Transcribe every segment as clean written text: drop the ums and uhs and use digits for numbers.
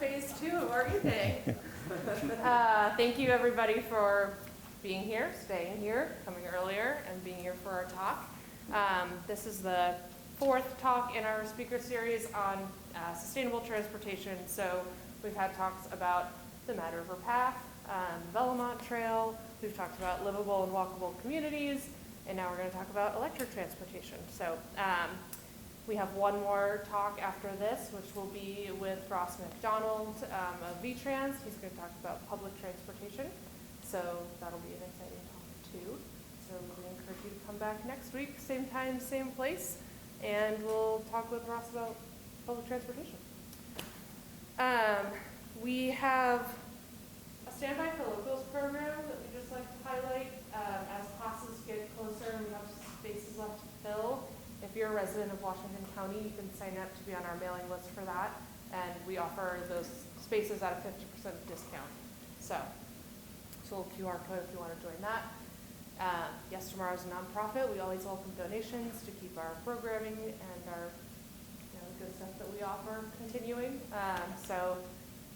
phase 2 of our evening. Thank you everybody for being here, staying here, coming earlier, and being here for our talk. This is the 4th talk in our speaker series on sustainable transportation. So we've had talks about the Mad River Path, the Vermont Trail, we've talked about livable and walkable communities, and now we're going to talk about electric transportation. So we have one more talk after this, which will be with Ross McDonald of VTrans. He's going to talk about public transportation. So that'll be an exciting talk too. So we encourage you to come back next week, same time, same place, and we'll talk with Ross about public transportation. We have a Standby for Locals program that we just like to highlight. As classes get closer and we have spaces left to fill, if you're a resident of Washington County, you can sign up to be on our mailing list for that, and we offer those spaces at a 50% discount. So it's a little QR code if you want to join that. Yestermorrow is a nonprofit. We always welcome donations to keep our programming and our good stuff that we offer continuing. So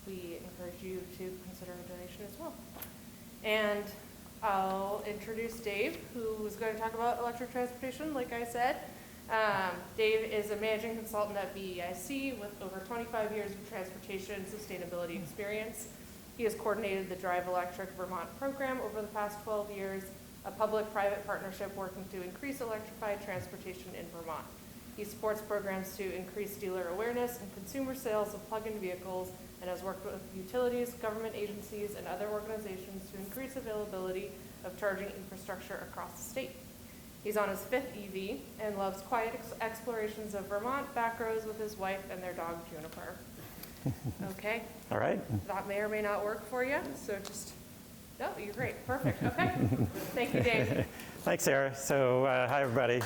we encourage you to consider a donation as well. And I'll introduce Dave, who is going to talk about electric transportation, like I said. Dave is a managing consultant at VEIC with over 25 years of transportation and sustainability experience. He has coordinated the Drive Electric Vermont program over the past 12 years, a public-private partnership working to increase electrified transportation in Vermont. He supports programs to increase dealer awareness and consumer sales of plug-in vehicles, and has worked with utilities, government agencies, and other organizations to increase availability of charging infrastructure across the state. He's on his 5th EV and loves quiet explorations of Vermont back roads with his wife and their dog Juniper. Okay. All right. That may or may not work for you, so just, no, you're great. Perfect. Okay. Thank you, Dave. Thanks, Sarah. So, hi, everybody.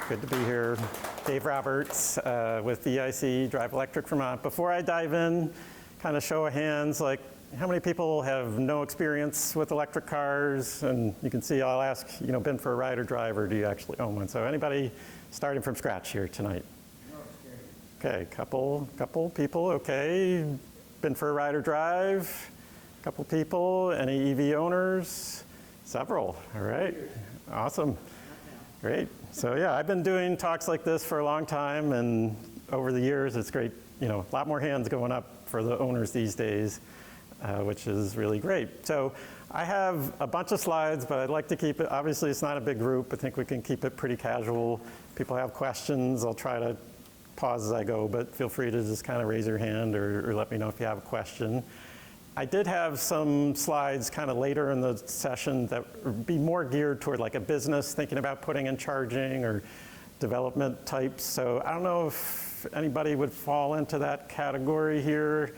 Good to be here. Dave Roberts with VIC, Drive Electric Vermont. Before I dive in, kind of show of hands, like how many people have no experience with electric cars? And you can see I'll ask, been for a ride or drive, or do you actually own one? So anybody starting from scratch here tonight? No experience. Okay, couple people, okay. Been for a ride or drive? Couple people, any EV owners? Several, all right, awesome, great. So yeah, I've been doing talks like this for a long time, and over the years, it's great, a lot more hands going up for the owners these days, which is really great. So I have a bunch of slides, but I'd like to keep it, obviously it's not a big group, I think we can keep it pretty casual. People have questions, I'll try to pause as I go, but feel free to just kind of raise your hand or let me know if you have a question. I did have some slides kind of later in the session that would be more geared toward like a business thinking about putting in charging or development types. So I don't know if anybody would fall into that category here.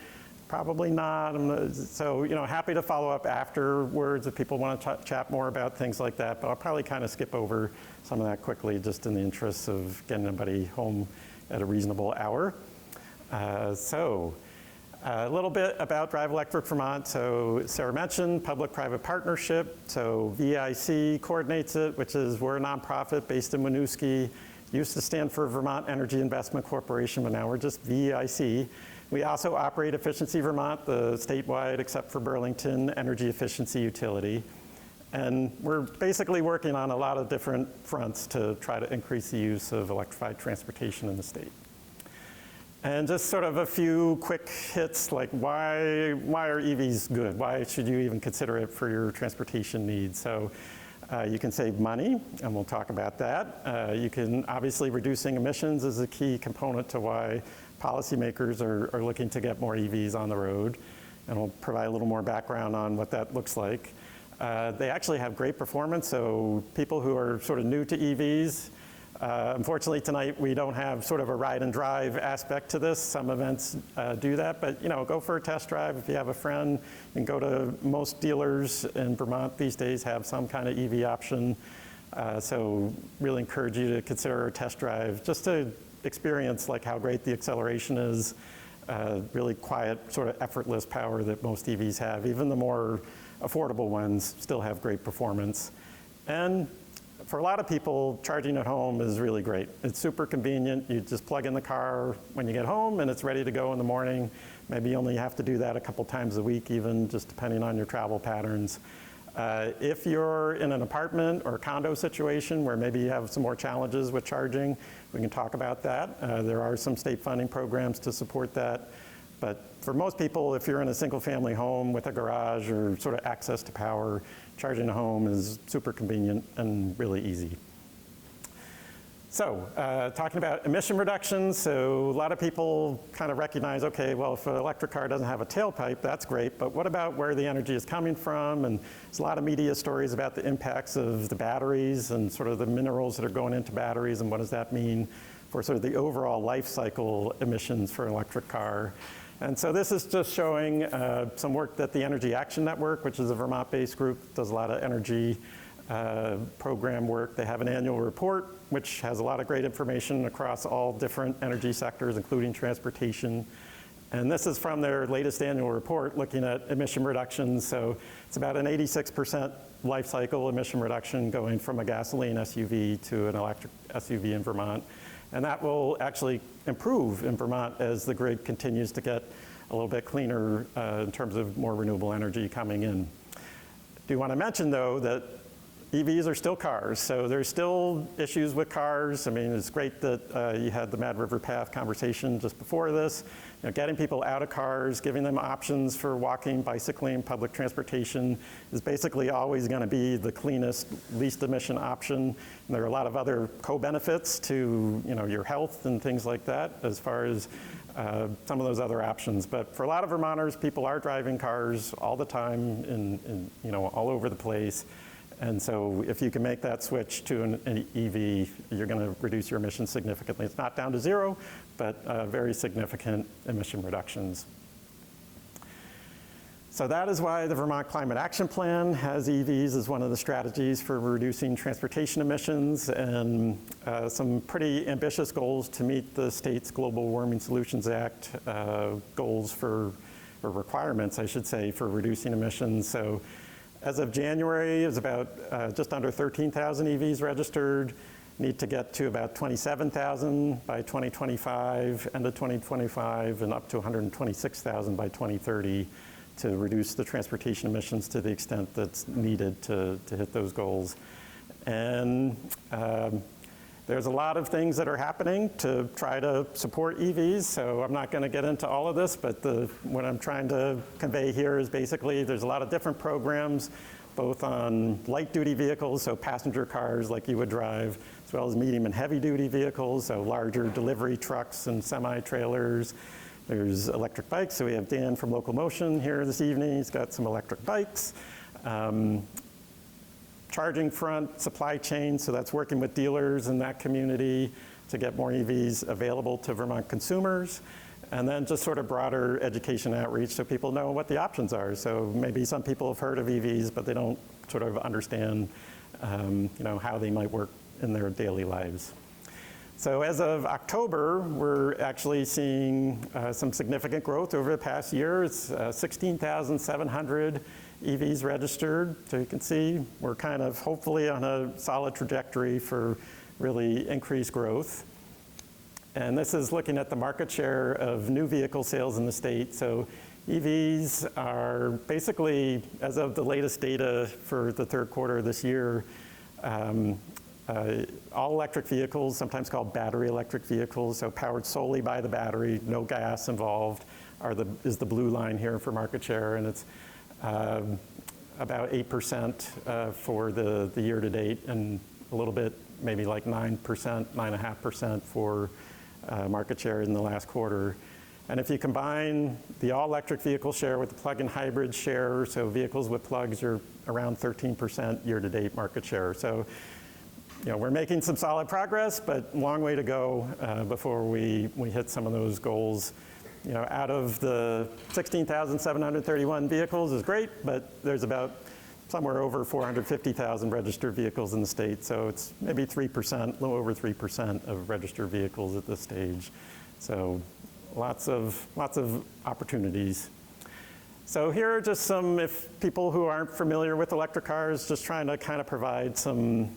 Probably not. So, happy to follow up afterwards if people want to chat more about things like that, but I'll probably kind of skip over some of that quickly just in the interest of getting everybody home at a reasonable hour. A little bit about Drive Electric Vermont. So Sarah mentioned public-private partnership. So VIC coordinates it, which is we're a nonprofit based in Winooski. Used to stand for Vermont Energy Investment Corporation, but now we're just VIC. We also operate Efficiency Vermont, the statewide, except for Burlington, energy efficiency utility. And we're basically working on a lot of different fronts to try to increase the use of electrified transportation in the state. And just sort of a few quick hits, like why are EVs good? Why should you even consider it for your transportation needs? So you can save money, and we'll talk about that. You can, obviously, reducing emissions is a key component to why policymakers are looking to get more EVs on the road. And we'll provide a little more background on what that looks like. They actually have great performance, so people who are sort of new to EVs, unfortunately tonight we don't have sort of a ride and drive aspect to this. Some events do that, but go for a test drive if you have a friend, and go to most dealers in Vermont these days have some kind of EV option. So really encourage you to consider a test drive just to experience like how great the acceleration is, really quiet, sort of effortless power that most EVs have. Even the more affordable ones still have great performance. And for a lot of people, charging at home is really great. It's super convenient. You just plug in the car when you get home and it's ready to go in the morning. Maybe you only have to do that a couple times a week even, just depending on your travel patterns. If you're in an apartment or condo situation where maybe you have some more challenges with charging, we can talk about that. There are some state funding programs to support that. But for most people, if you're in a single family home with a garage or sort of access to power, charging at home is super convenient and really easy. So talking about emission reductions, so a lot of people kind of recognize, okay, well, if an electric car doesn't have a tailpipe, that's great, but what about where the energy is coming from? And there's a lot of media stories about the impacts of the batteries and sort of the minerals that are going into batteries and what does that mean for sort of the overall life cycle emissions for an electric car. And so this is just showing some work that the Energy Action Network, which is a Vermont-based group, does a lot of energy program work. They have an annual report, which has a lot of great information across all different energy sectors, including transportation. And this is from their latest annual report looking at emission reductions. So it's about an 86% life cycle emission reduction going from a gasoline SUV to an electric SUV in Vermont. And that will actually improve in Vermont as the grid continues to get a little bit cleaner in terms of more renewable energy coming in. Do want to mention, though, that EVs are still cars, so there's still issues with cars. I mean, it's great that you had the Mad River Path conversation just before this. You know, getting people out of cars, giving them options for walking, bicycling, public transportation is basically always going to be the cleanest, least emission option. And there are a lot of other co-benefits to, you know, your health and things like that as far as some of those other options. But for a lot of Vermonters, people are driving cars all the time and you know, all over the place. And so if you can make that switch to an EV, you're going to reduce your emissions significantly. It's not down to zero, but very significant emission reductions. So that is why the Vermont Climate Action Plan has EVs as one of the strategies for reducing transportation emissions, and some pretty ambitious goals to meet the state's Global Warming Solutions Act goals for, or requirements, I should say, for reducing emissions. So as of January, it was about just under 13,000 EVs registered. Need to get to about 27,000 by 2025, end of 2025, and up to 126,000 by 2030 to reduce the transportation emissions to the extent that's needed to hit those goals. And there's a lot of things that are happening to try to support EVs, so I'm not going to get into all of this, but what I'm trying to convey here is basically there's a lot of different programs, both on light-duty vehicles, so passenger cars like you would drive, as well as medium and heavy-duty vehicles, so larger delivery trucks and semi-trailers. There's electric bikes, so we have Dan from Local Motion here this evening. He's got some electric bikes. Charging front, supply chain, so that's working with dealers in that community to get more EVs available to Vermont consumers. And then just sort of broader education outreach so people know what the options are. So maybe some people have heard of EVs, but they don't sort of understand you know, how they might work in their daily lives. So as of October, we're actually seeing some significant growth over the past year. It's 16,700 EVs registered. So you can see we're kind of hopefully on a solid trajectory for really increased growth. And this is looking at the market share of new vehicle sales in the state. So EVs are basically, as of the latest data for the third quarter of this year, all electric vehicles, sometimes called battery electric vehicles, so powered solely by the battery, no gas involved, is the blue line here for market share, and it's about 8% for the year to date, and a little bit, maybe like 9%, 9.5% for market share in the last quarter. And if you combine the all-electric vehicle share with the plug-in hybrid share, so vehicles with plugs are around 13% year-to-date market share. So, you know, we're making some solid progress, but long way to go before we hit some of those goals. You know, out of the 16,731 vehicles is great, but there's about somewhere over 450,000 registered vehicles in the state. So it's maybe 3%, a little over 3% of registered vehicles at this stage. So lots of opportunities. So here are just some, if people who aren't familiar with electric cars, just trying to kind of provide some,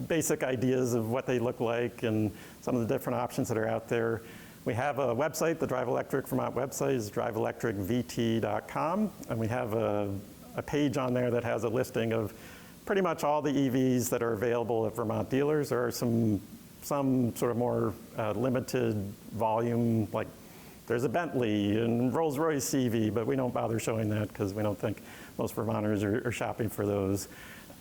basic ideas of what they look like and some of the different options that are out there. We have a website, the Drive Electric Vermont website is driveelectricvt.com, and we have a page on there that has a listing of pretty much all the EVs that are available at Vermont dealers. There are some sort of more limited volume, like there's a Bentley and Rolls-Royce EV, but we don't bother showing that because we don't think most Vermonters are shopping for those.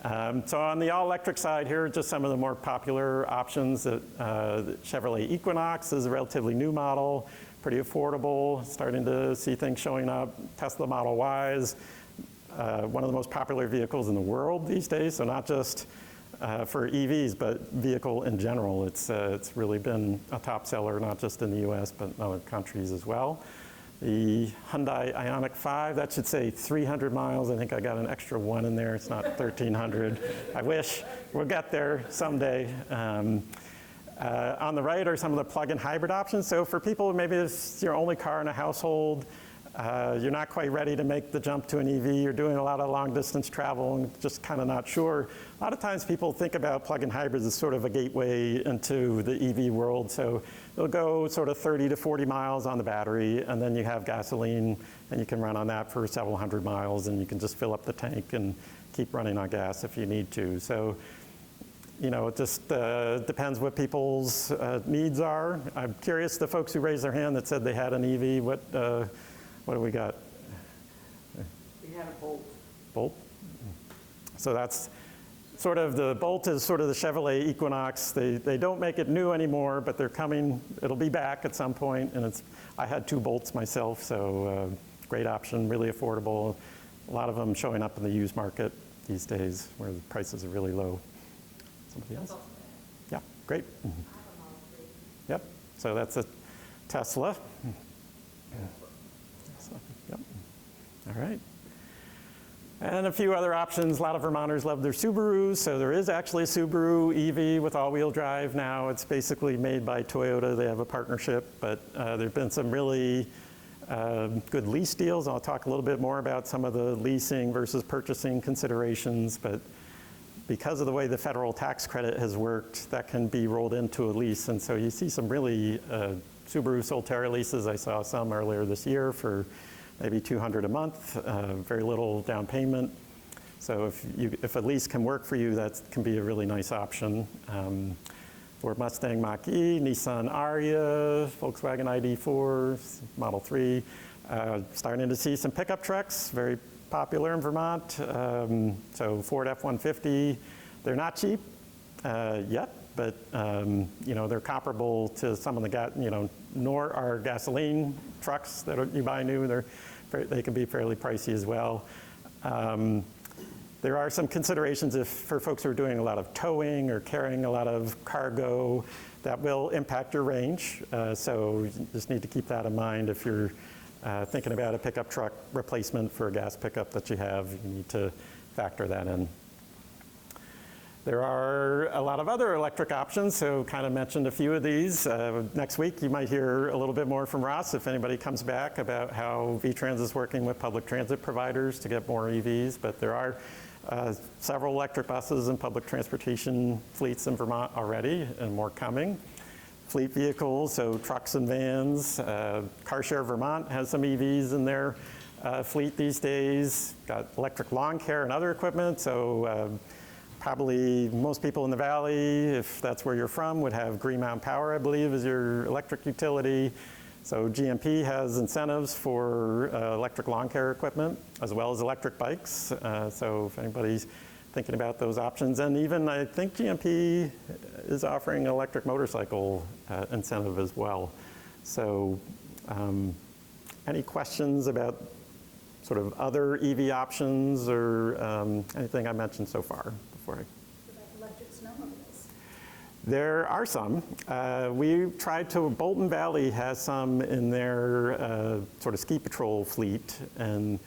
So on the all-electric side, here are just some of the more popular options. The Chevrolet Equinox is a relatively new model, pretty affordable, starting to see things showing up. Tesla Model Y is one of the most popular vehicles in the world these days, so not just for EVs, but vehicle in general. It's really been a top seller, not just in the US, but in other countries as well. The Hyundai Ioniq 5, that should say 300 miles. I think I got an extra one in there. It's not 1,300. I wish. We'll get there someday. On the right are some of the plug-in hybrid options. So for people, maybe it's your only car in a household, you're not quite ready to make the jump to an EV, you're doing a lot of long-distance travel and just kind of not sure. A lot of times people think about plug-in hybrids as sort of a gateway into the EV world. So they'll go sort of 30 to 40 miles on the battery, and then you have gasoline, and you can run on that for several hundred miles, and you can just fill up the tank and keep running on gas if you need to. So, it just depends what people's needs are. I'm curious, the folks who raised their hand that said they had an EV, what do we got? We had a Bolt. Bolt? So that's sort of, the Bolt is sort of the Chevrolet Equinox. They don't make it new anymore, but they're coming. It'll be back at some point, and I had 2 Bolts myself, so great option, really affordable. A lot of them showing up in the used market these days where the prices are really low. Somebody else? Yeah, great. Yep, so that's a Tesla. Yep. All right. And a few other options. A lot of Vermonters love their Subarus, so there is actually a Subaru EV with all-wheel drive now. It's basically made by Toyota. They have a partnership, but there have been some really good lease deals. I'll talk a little bit more about some of the leasing versus purchasing considerations, but because of the way the federal tax credit has worked, that can be rolled into a lease. And so you see some really Subaru Solterra leases. I saw some earlier this year for maybe $200 a month, very little down payment. So if a lease can work for you, that can be a really nice option. Ford Mustang Mach-E, Nissan Ariya, Volkswagen ID4, Model 3. Starting to see some pickup trucks, very popular in Vermont. So Ford F-150, they're not cheap yet, but they're comparable to some of the nor are gasoline trucks that you buy new. They can be fairly pricey as well. There are some considerations for folks who are doing a lot of towing or carrying a lot of cargo that will impact your range. So you just need to keep that in mind if you're thinking about a pickup truck replacement for a gas pickup that you have. You need to factor that in. There are a lot of other electric options, so kind of mentioned a few of these. Next week, you might hear a little bit more from Ross if anybody comes back about how VTrans is working with public transit providers to get more EVs, but there are several electric buses and public transportation fleets in Vermont already, and more coming. Fleet vehicles, so trucks and vans. CarShare Vermont has some EVs in their fleet these days. Got electric lawn care and other equipment, so probably most people in the valley, if that's where you're from, would have Green Mountain Power, I believe, as your electric utility. So GMP has incentives for electric lawn care equipment, as well as electric bikes. So if anybody's thinking about those options, and even I think GMP is offering an electric motorcycle incentive as well. So any questions about sort of other EV options or anything I mentioned so far? Electric snowmobiles. There are some. We tried to, Bolton Valley has some in their sort of ski patrol fleet, and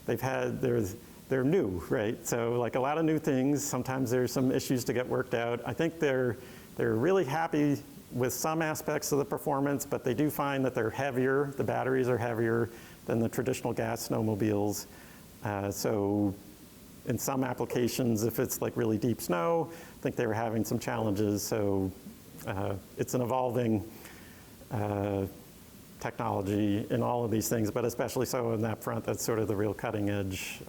they're new, right? So like a lot of new things, sometimes there's some issues to get worked out. I think they're really happy with some aspects of the performance, but they do find that they're heavier, the batteries are heavier than the traditional gas snowmobiles. So in some applications, if it's like really deep snow, I think they were having some challenges. So it's an evolving technology in all of these things, but especially so in that front, that's sort of the real cutting edge.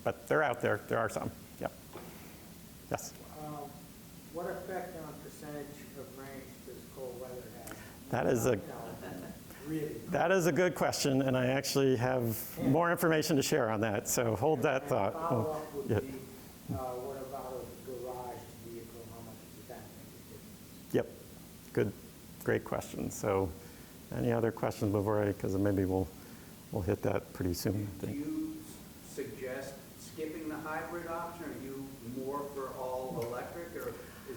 But they're out there, there are some, yep. Yes? What effect on percentage of range does cold weather have? That is a good question, and I actually have more information to share on that, so hold that thought. Follow-up would Yeah. be, what about a garage vehicle? How much does that make a difference? Yep, good, great question. So any other questions before because maybe we'll hit that pretty soon. I Do think. you suggest skipping the hybrid option? Are you more for all electric, or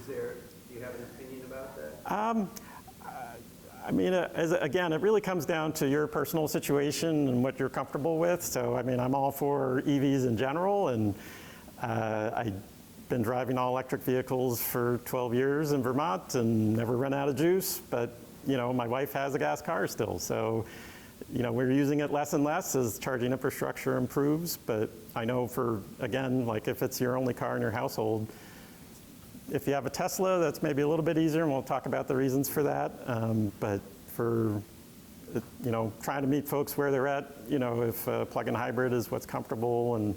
do you have an opinion about that? I mean, again, it really comes down to your personal situation and what you're comfortable with. So, I mean, I'm all for EVs in general, and I've been driving all electric vehicles for 12 years in Vermont and never run out of juice. But, you know, my wife has a gas car still. So, you know, we're using it less and less as charging infrastructure improves. But I know again, like if it's your only car in your household, if you have a Tesla, that's maybe a little bit easier, and we'll talk about the reasons for that. But for, you know, trying to meet folks where they're at, you know, if plug-in hybrid is what's comfortable and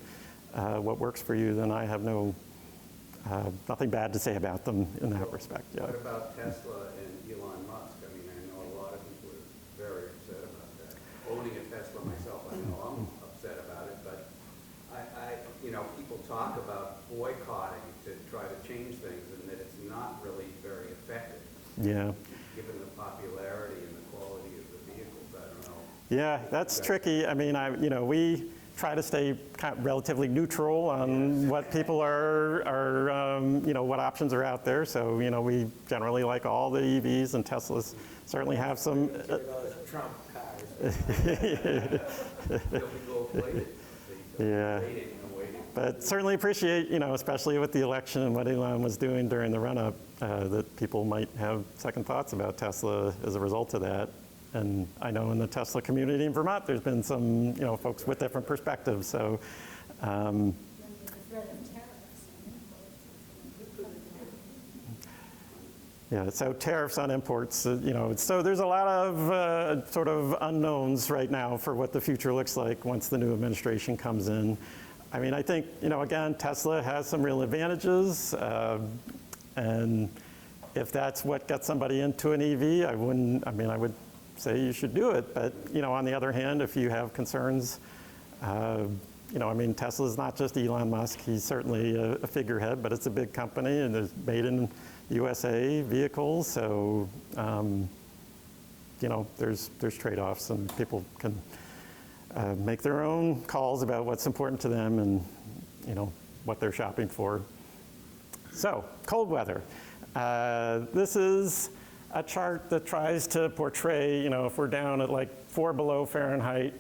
what works for you, then I have nothing bad to say about them in that respect. Yeah. What about Tesla and Elon Musk? I mean, I know a lot of people are very upset about that. Owning a Tesla myself, I know I'm upset about it, but you know, people talk about boycotting to try to change things, and that it's not really very effective. Yeah. Given the popularity and the quality of the vehicles, I don't know. Yeah, that's tricky. I mean, you know, we try to stay kind of relatively neutral on what people you know, what options are out there. So, you know, we generally like all the EVs, and Teslas certainly have some. Those Trump cars. They'll be gold-plated. Yeah. Waiting. But certainly appreciate, you know, especially with the election and what Elon was doing during the run-up, that people might have second thoughts about Tesla as a result of that. And I know in the Tesla community in Vermont, there's been some, you know, folks with different perspectives. So, Then the threat of tariffs on imports. yeah, so tariffs on imports, you know, so there's a lot of sort of unknowns right now for what the future looks like once the new administration comes in. I mean, I think, you know, again, Tesla has some real advantages, and if that's what gets somebody into an EV, I would say you should do it. But, you know, on the other hand, if you have concerns, you know, I mean, Tesla's not just Elon Musk. He's certainly a figurehead, but it's a big company, and it's made in USA vehicles. So, you know, there's trade-offs, and people can make their own calls about what's important to them and, you know, what they're shopping for. So, cold weather. This is a chart that tries to portray, you know, if we're down at like 4 below Fahrenheit,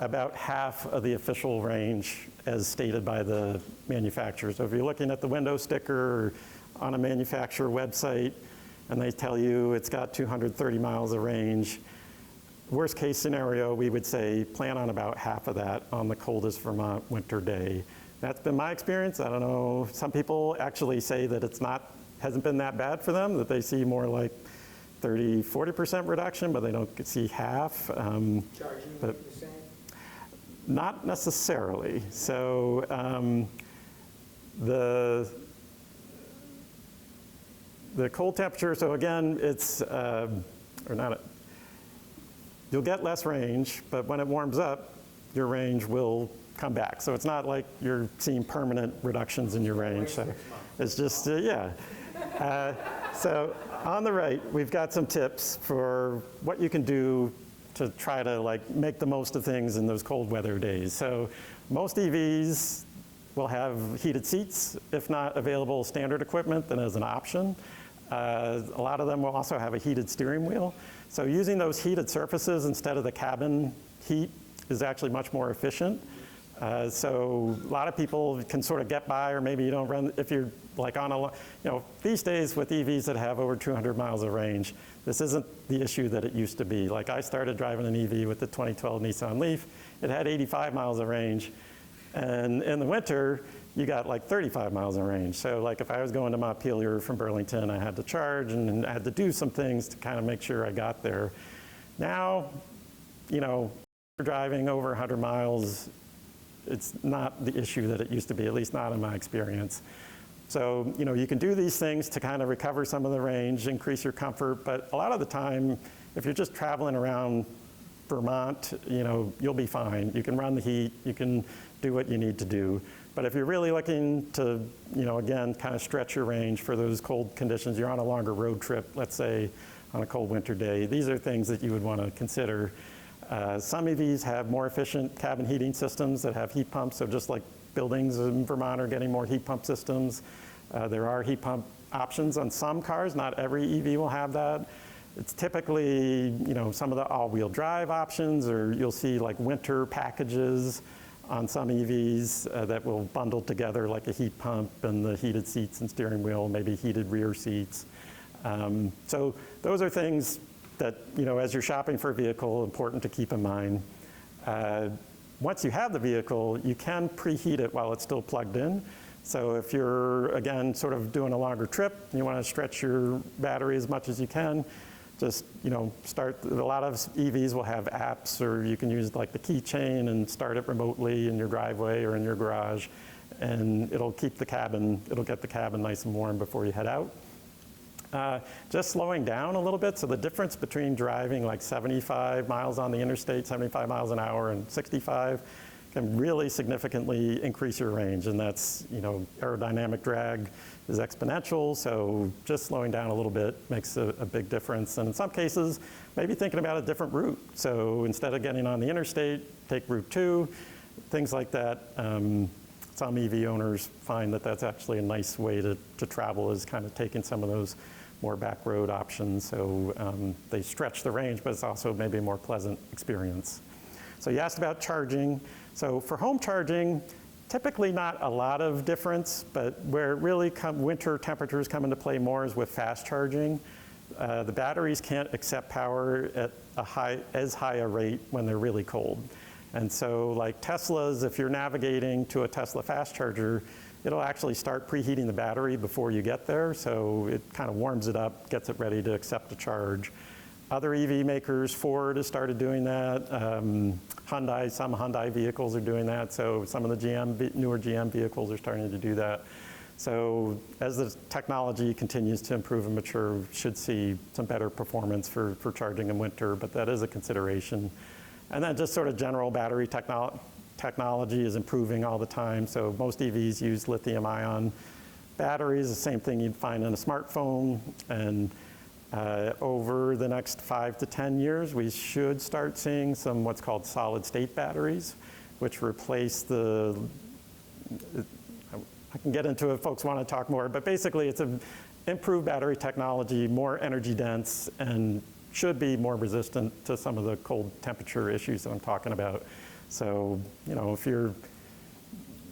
about half of the official range as stated by the manufacturer. So if you're looking at the window sticker or on a manufacturer website and they tell you it's got 230 miles of range, worst case scenario, we would say plan on about half of that on the coldest Vermont winter day. That's been my experience. I don't know, some people actually say that hasn't been that bad for them, that they see more like 30–40% reduction, but they don't see half. Charging the same? Not necessarily. So the cold temperature, so again, it's, you'll get less range, but when it warms up, your range will come back. So it's not like you're seeing permanent reductions in your range. So it's just, yeah. So on the right, we've got some tips for what you can do to try to like make the most of things in those cold weather days. So most EVs will have heated seats, if not available standard equipment, then as an option. A lot of them will also have a heated steering wheel. So using those heated surfaces instead of the cabin heat is actually much more efficient. So a lot of people can sort of get by, or maybe you don't run, if you're like on a, these days with EVs that have over 200 miles of range, this isn't the issue that it used to be. Like I started driving an EV with the 2012 Nissan Leaf. It had 85 miles of range. And in the winter, you got like 35 miles of range. So like if I was going to Montpelier from Burlington, I had to charge and I had to do some things to kind of make sure I got there. Now, driving over 100 miles, it's not the issue that it used to be, at least not in my experience. So, you can do these things to kind of recover some of the range, increase your comfort, but a lot of the time, if you're just traveling around Vermont, you'll be fine. You can run the heat, you can do what you need to do. But if you're really looking to, again, kind of stretch your range for those cold conditions, you're on a longer road trip, let's say on a cold winter day, these are things that you would want to consider. Some EVs have more efficient cabin heating systems that have heat pumps, so just like buildings in Vermont are getting more heat pump systems. There are heat pump options on some cars. Not every EV will have that. It's typically, some of the all-wheel drive options, or you'll see like winter packages on some EVs that will bundle together like a heat pump and the heated seats and steering wheel, maybe heated rear seats. So those are things that, as you're shopping for a vehicle, important to keep in mind. Once you have the vehicle, you can preheat it while it's still plugged in. So if you're, again, sort of doing a longer trip, you want to stretch your battery as much as you can, just, start, a lot of EVs will have apps, or you can use like the keychain and start it remotely in your driveway or in your garage, and it'll keep the cabin, it'll get the cabin nice and warm before you head out. Just slowing down a little bit, so the difference between driving like 75 miles on the interstate, 75 miles an hour, and 65 can really significantly increase your range, and that's, aerodynamic drag is exponential, so just slowing down a little bit makes a big difference. And in some cases, maybe thinking about a different route. So instead of getting on the interstate, take Route 2, things like that. Some EV owners find that that's actually a nice way to travel, is kind of taking some of those more back road options. So they stretch the range, but it's also maybe a more pleasant experience. So you asked about charging. So for home charging, typically not a lot of difference, but where really winter temperatures come into play more is with fast charging. The batteries can't accept power at as high a rate when they're really cold. And so like Teslas, if you're navigating to a Tesla fast charger, it'll actually start preheating the battery before you get there. So it kind of warms it up, gets it ready to accept a charge. Other EV makers, Ford has started doing that. Hyundai, some Hyundai vehicles are doing that. So some of the newer GM vehicles are starting to do that. So as the technology continues to improve and mature, we should see some better performance for charging in winter, but that is a consideration. And then just sort of general battery technology is improving all the time. So most EVs use lithium-ion batteries, the same thing you'd find in a smartphone. And over the next 5 to 10 years, we should start seeing some what's called solid-state batteries, which replace I can get into it if folks want to talk more, but basically it's an improved battery technology, more energy dense, and should be more resistant to some of the cold temperature issues that I'm talking about. So, if you're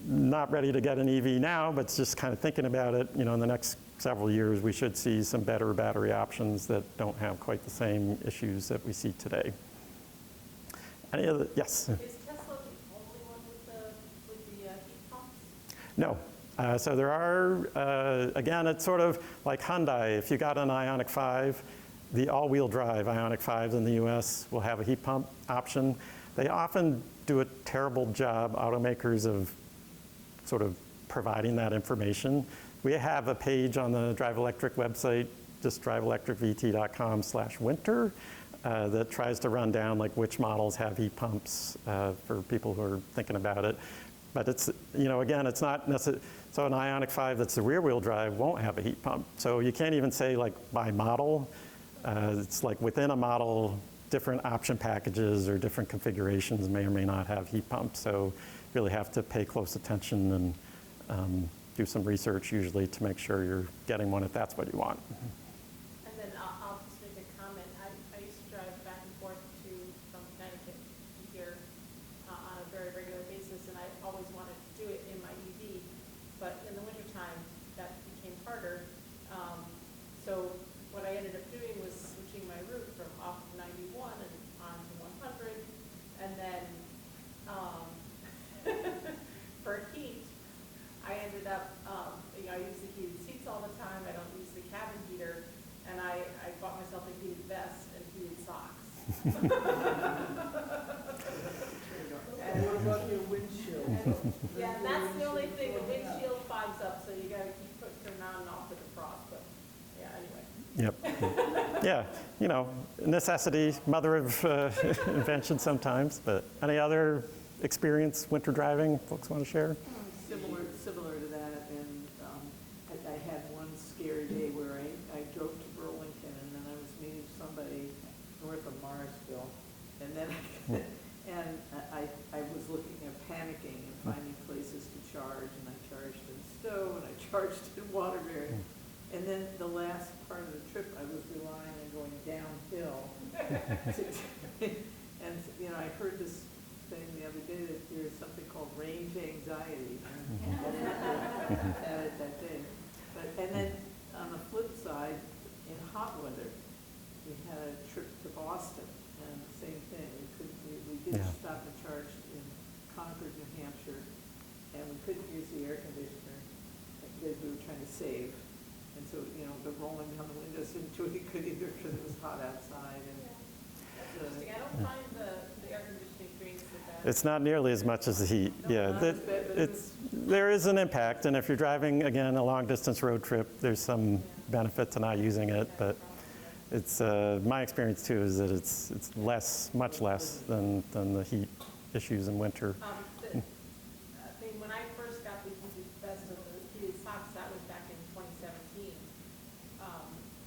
not ready to get an EV now, but just kind of thinking about it, in the next several years, we should see some better battery options that don't have quite the same issues that we see today. Any other, yes? Is Tesla the only one with the heat pumps? No. So there are, again, it's sort of like Hyundai. If you got an Ioniq 5, the all-wheel drive Ioniq 5s in the US will have a heat pump option. They often do a terrible job, automakers, of sort of providing that information. We have a page on the Drive Electric website, just driveelectricvt.com/winter, that tries to run down like which models have heat pumps for people who are thinking about it. But it's, again, it's not necessarily, so an Ioniq 5 that's the rear-wheel drive won't have a heat pump. So you can't even say like by model. It's like within a model, different option packages or different configurations may or may not have heat pumps. So you really have to pay close attention and do some research usually to make sure you're getting one if that's what you want. And then I'll just make a comment. I used to drive back and forth from Connecticut to here on a very regular basis, and I always wanted to do it in my EV, but in the wintertime, that became harder. So what I ended up doing was switching my route from off 91 and on to 100, and then for heat, I ended up, I use the heated seats all the time, I don't use the cabin heater, and I bought myself a heated vest and heated socks. And what about your windshield? Yeah, and that's the only thing, the windshield fogs up, so you gotta keep turning on and off the defrost, but, yeah, anyway. Yep. Yeah, you know, necessity, mother of invention sometimes, but any other experience winter driving folks want to share? Similar to that, and I had one scary day where I drove to Burlington, and then I was meeting somebody north of Morrisville, and then and I was looking and panicking and finding places to charge, and I charged in Stowe, and I charged in Waterbury, and then the last part of the trip, I was relying on going downhill. And you know, I heard this thing the other day that there's something called range anxiety. And I had it that day. And then on the flip side, in hot weather, we had a trip to Boston, and the same thing. We didn't stop and charge in Concord, New Hampshire, and we couldn't use the air conditioner because we were trying to save. And so, you know, the rolling down the windows didn't do any good either because it was hot outside. And Interesting, I don't find the air conditioning drinks the best. It's not nearly as much as the heat. Yeah, not as bad, but there is an impact, and if you're driving, again, a long-distance road trip, there's some benefit to not using it, but it's, my experience too is that it's less, much less than the heat issues in winter. I mean, when I first got the heated vest and the heated socks, that was back in 2017.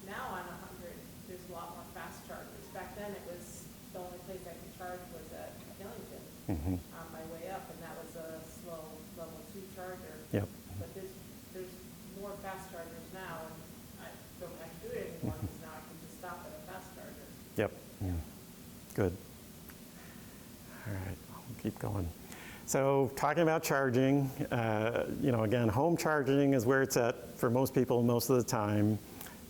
Now on 100, there's a lot more fast chargers. Back then, it was, the only place I could charge was at Killington on my way up, and that was a slow level 2 charger. Yep. But there's more fast chargers now, and I don't have to do it anymore, because now I can just stop at a fast charger. Yep. Good. All right, I'll keep going. So talking about charging, you know, again, home charging is where it's at for most people most of the time.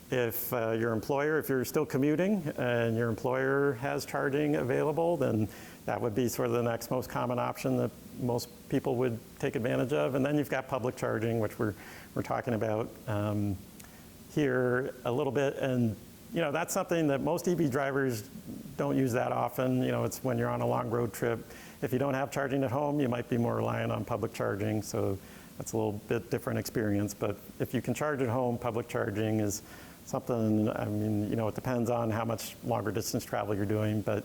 If your employer, if you're still commuting and your employer has charging available, then that would be sort of the next most common option that most people would take advantage of. And then you've got public charging, which we're talking about here a little bit. And you know, that's something that most EV drivers don't use that often. You know, it's when you're on a long road trip. If you don't have charging at home, you might be more reliant on public charging. So that's a little bit different experience. But if you can charge at home, public charging is something, I mean, you know, it depends on how much longer distance travel you're doing, but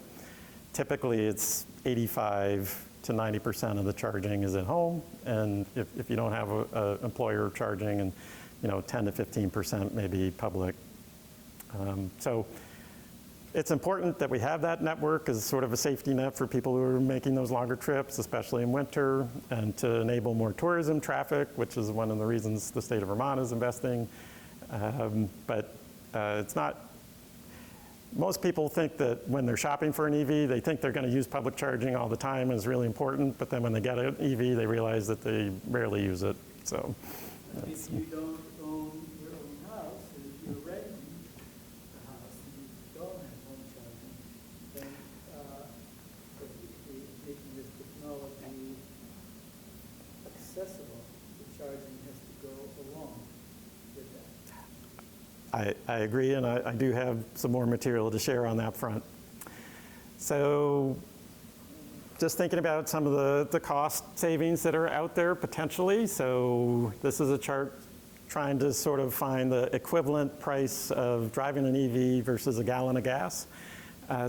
typically it's 85 to 90% of the charging is at home. And if you don't have an employer charging, and, you know, 10 to 15% maybe public. So it's important that we have that network as sort of a safety net for people who are making those longer trips, especially in winter, and to enable more tourism traffic, which is one of the reasons the state of Vermont is investing. But it's not, most people think that when they're shopping for an EV, they think they're going to use public charging all the time and it's really important, but then when they get an EV, they realize that they rarely use it. So if you don't own your own house, if you're renting the house and you don't have home charging, then making this technology accessible, the charging has to go along with that. I agree, and I do have some more material to share on that front. So just thinking about some of the cost savings that are out there potentially. So this is a chart trying to sort of find the equivalent price of driving an EV versus a gallon of gas.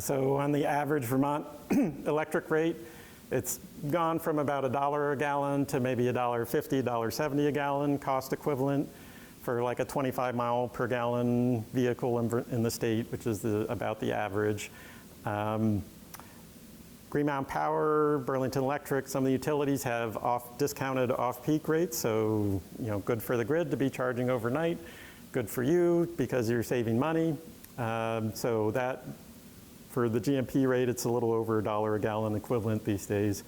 So on the average Vermont electric rate, it's gone from about $1 a gallon to maybe $1.50, $1.70 a gallon cost equivalent for like a 25 mile per gallon vehicle in the state, which is about the average. Green Mountain Power, Burlington Electric, some of the utilities have discounted off-peak rates, so you know, good for the grid to be charging overnight, good for you because you're saving money. So that, for the GMP rate, it's a little over $1 a gallon equivalent these days.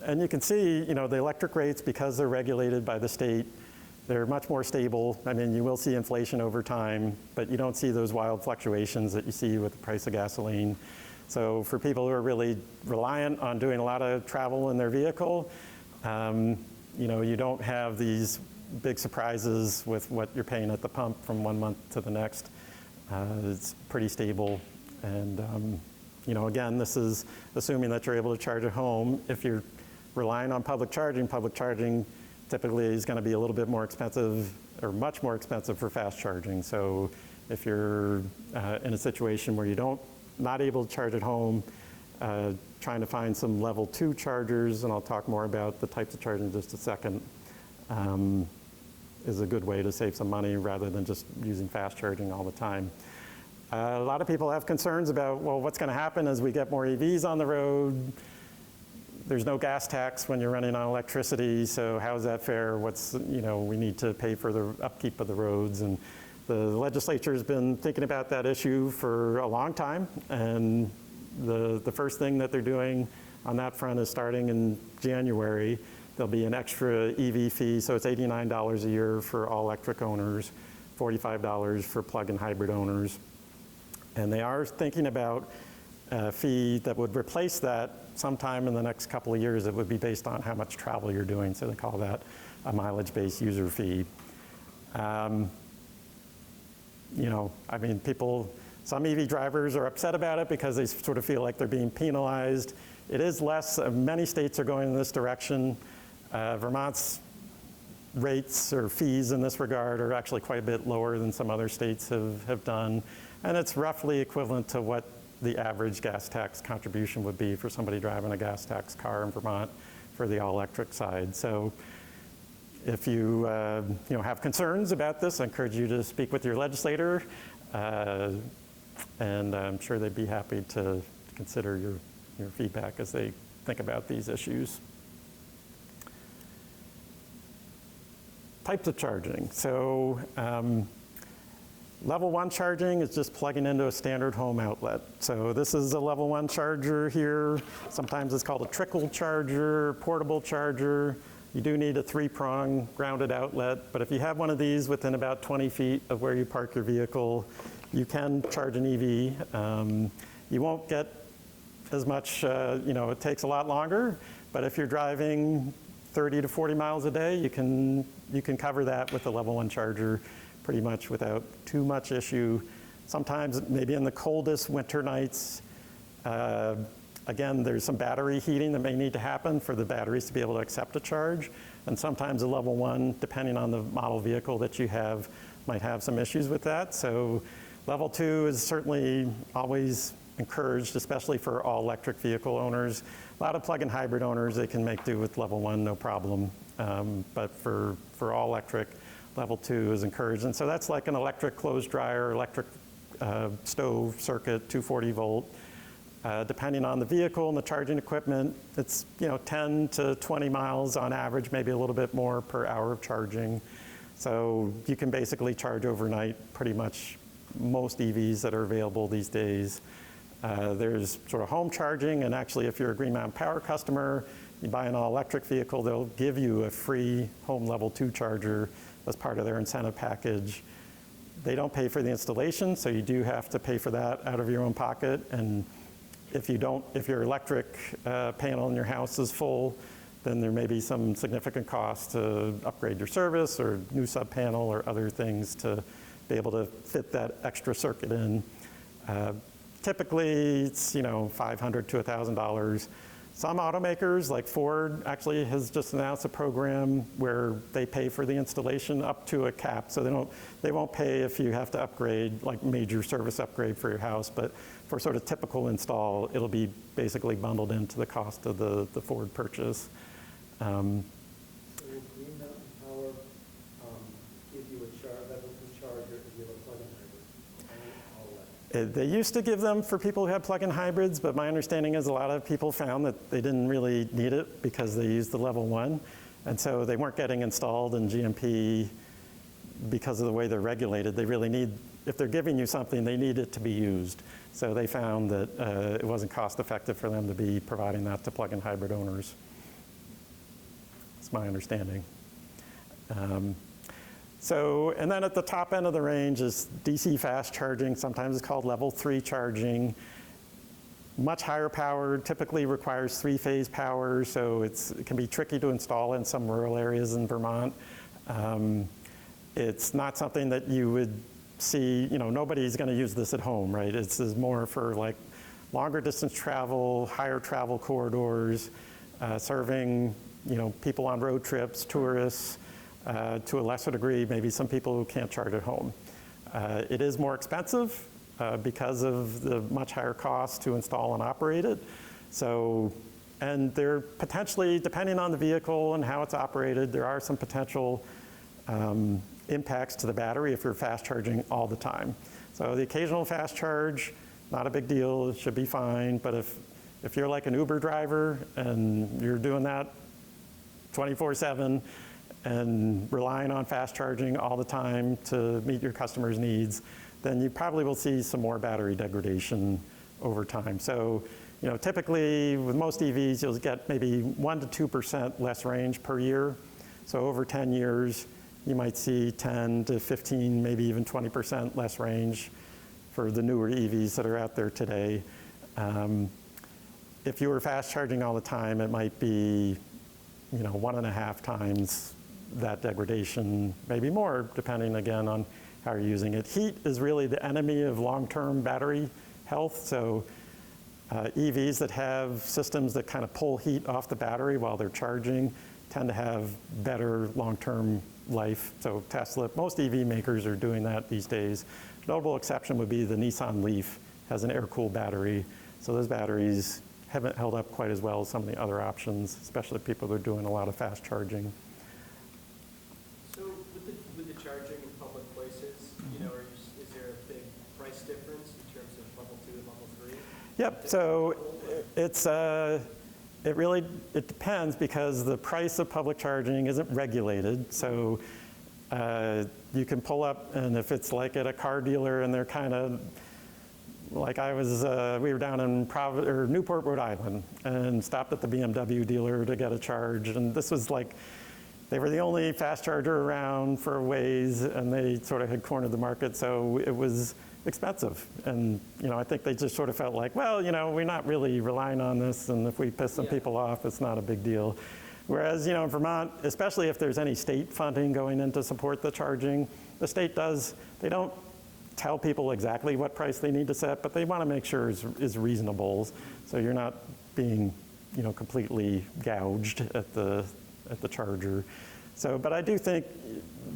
And you can see, the electric rates, because they're regulated by the state, they're much more stable. I mean, you will see inflation over time, but you don't see those wild fluctuations that you see with the price of gasoline. So for people who are really reliant on doing a lot of travel in their vehicle, you don't have these big surprises with what you're paying at the pump from one month to the next. It's pretty stable. And, again, this is assuming that you're able to charge at home. If you're relying on public charging typically is going to be a little bit more expensive, or much more expensive for fast charging. So if you're in a situation where you're not able to charge at home, trying to find some level 2 chargers, and I'll talk more about the types of charging in just a second, is a good way to save some money rather than just using fast charging all the time. A lot of people have concerns about, well, what's going to happen as we get more EVs on the road? There's no gas tax when you're running on electricity, so how is that fair? We need to pay for the upkeep of the roads. And the legislature has been thinking about that issue for a long time. And the first thing that they're doing on that front is starting in January. There'll be an extra EV fee, so it's $89 a year for all electric owners, $45 for plug-in hybrid owners. And they are thinking about a fee that would replace that sometime in the next couple of years. It would be based on how much travel you're doing, so they call that a mileage-based user fee. Some EV drivers are upset about it because they sort of feel like they're being penalized. It is less. Many states are going in this direction. Vermont's rates or fees in this regard are actually quite a bit lower than some other states have done. And it's roughly equivalent to what the average gas tax contribution would be for somebody driving a gas tax car in Vermont for the all-electric side. So if you have concerns about this, I encourage you to speak with your legislator, and I'm sure they'd be happy to consider your feedback as they think about these issues. Types of charging. So level 1 charging is just plugging into a standard home outlet. So this is a level 1 charger here. Sometimes it's called a trickle charger, portable charger. You do need a 3-prong grounded outlet, but if you have one of these within about 20 feet of where you park your vehicle, you can charge an EV. You won't get as much, it takes a lot longer, but if you're driving 30 to 40 miles a day, you can cover that with a level 1 charger pretty much without too much issue. Sometimes, maybe in the coldest winter nights, again, there's some battery heating that may need to happen for the batteries to be able to accept a charge. And sometimes a level 1, depending on the model vehicle that you have, might have some issues with that. So level 2 is certainly always encouraged, especially for all electric vehicle owners. A lot of plug-in hybrid owners, they can make do with level 1, no problem. But for all electric, level 2 is encouraged. And so that's like an electric clothes dryer, electric stove circuit, 240 volt. Depending on the vehicle and the charging equipment, it's 10 to 20 miles on average, maybe a little bit more per hour of charging. So you can basically charge overnight pretty much most EVs that are available these days. There's sort of home charging, and actually if you're a Green Mountain Power customer, you buy an all-electric vehicle, they'll give you a free home level 2 charger as part of their incentive package. They don't pay for the installation, so you do have to pay for that out of your own pocket. And if your electric panel in your house is full, then there may be some significant cost to upgrade your service or new sub panel or other things to be able to fit that extra circuit in. Typically, it's $500 to $1,000. Some automakers, like Ford, actually has just announced a program where they pay for the installation up to a cap. So they won't pay if you have to upgrade, like major service upgrade for your house, but for sort of typical install, it'll be basically bundled into the cost of the Ford purchase. So will Green Mountain Power give you a level 2 charger if you have a plug-in hybrid? They used to give them for people who had plug-in hybrids, but my understanding is a lot of people found that they didn't really need it because they used the level 1. And so they weren't getting installed in GMP because of the way they're regulated. They really need, if they're giving you something, they need it to be used. So they found that it wasn't cost effective for them to be providing that to plug-in hybrid owners. That's my understanding. And then at the top end of the range is DC fast charging. Sometimes it's called level 3 charging. Much higher power, typically requires 3-phase power, so it can be tricky to install in some rural areas in Vermont. It's not something that you would see, nobody's going to use this at home, right? It's more for like longer distance travel, higher travel corridors, serving, people on road trips, tourists, to a lesser degree, maybe some people who can't charge at home. It is more expensive because of the much higher cost to install and operate it. So, and there potentially, depending on the vehicle and how it's operated, there are some potential impacts to the battery if you're fast charging all the time. So the occasional fast charge, not a big deal, it should be fine. But if you're like an Uber driver and you're doing that 24/7 and relying on fast charging all the time to meet your customers' needs, then you probably will see some more battery degradation over time. So, typically with most EVs, you'll get maybe 1% to 2% less range per year. So over 10 years, you might see 10 to 15, maybe even 20% less range for the newer EVs that are out there today. If you were fast charging all the time, it might be, 1.5 times that degradation, maybe more, depending again on how you're using it. Heat is really the enemy of long-term battery health. So EVs that have systems that kind of pull heat off the battery while they're charging tend to have better long-term life. So Tesla, most EV makers are doing that these days. Notable exception would be the Nissan Leaf, has an air-cooled battery. So those batteries haven't held up quite as well as some of the other options, especially people that are doing a lot of fast charging. So with the charging in public places, is there a big price difference in terms of level 2 and level 3? Yep, so it depends because the price of public charging isn't regulated. So you can pull up, and if it's like at a car dealer and they're kind of, like we were down in Newport, Rhode Island, and stopped at the BMW dealer to get a charge. And this was like, they were the only fast charger around for a ways, and they sort of had cornered the market, so it was expensive. And I think they just sort of felt like, well, we're not really relying on this, and if we piss some people off, it's not a big deal. Whereas, in Vermont, especially if there's any state funding going in to support the charging, the state they don't tell people exactly what price they need to set, but they want to make sure is reasonable, so you're not being, completely gouged at the charger. So, but I do think,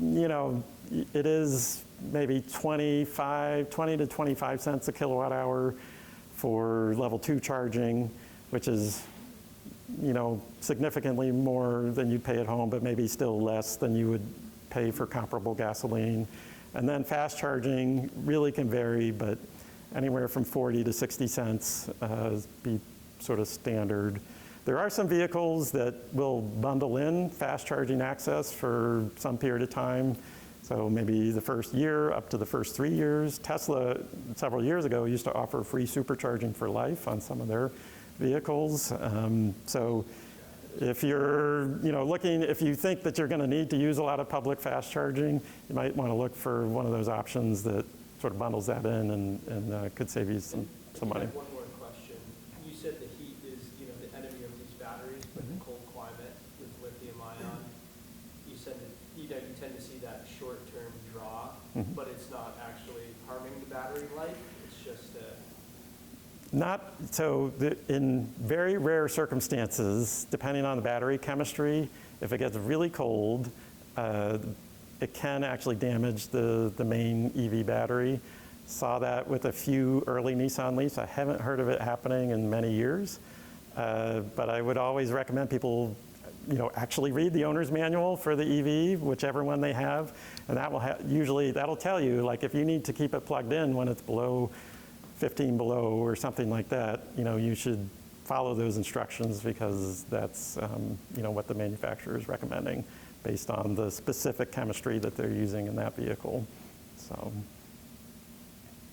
it is maybe 20 to 25 cents a kilowatt hour for level 2 charging, which is, significantly more than you'd pay at home, but maybe still less than you would pay for comparable gasoline. And then fast charging really can vary, but anywhere from 40 to 60 cents be sort of standard. There are some vehicles that will bundle in fast charging access for some period of time. So maybe the first year up to the first 3 years. Tesla, several years ago, used to offer free supercharging for life on some of their vehicles. So if you're if you think that you're going to need to use a lot of public fast charging, you might want to look for one of those options that sort of bundles that in and could save you some money. I have one more question. You said the heat is the enemy of these batteries, but in cold climate with lithium ion, you said that you tend to see that short-term draw, but it's not actually harming the battery life. It's just in very rare circumstances, depending on the battery chemistry, if it gets really cold, it can actually damage the main EV battery. Saw that with a few early Nissan Leafs. I haven't heard of it happening in many years, but I would always recommend people actually read the owner's manual for the EV, whichever one they have, and that will usually that'll tell you, like, if you need to keep it plugged in when it's below 15 below or something like that, you should follow those instructions because that's what the manufacturer is recommending based on the specific chemistry that they're using in that vehicle. So,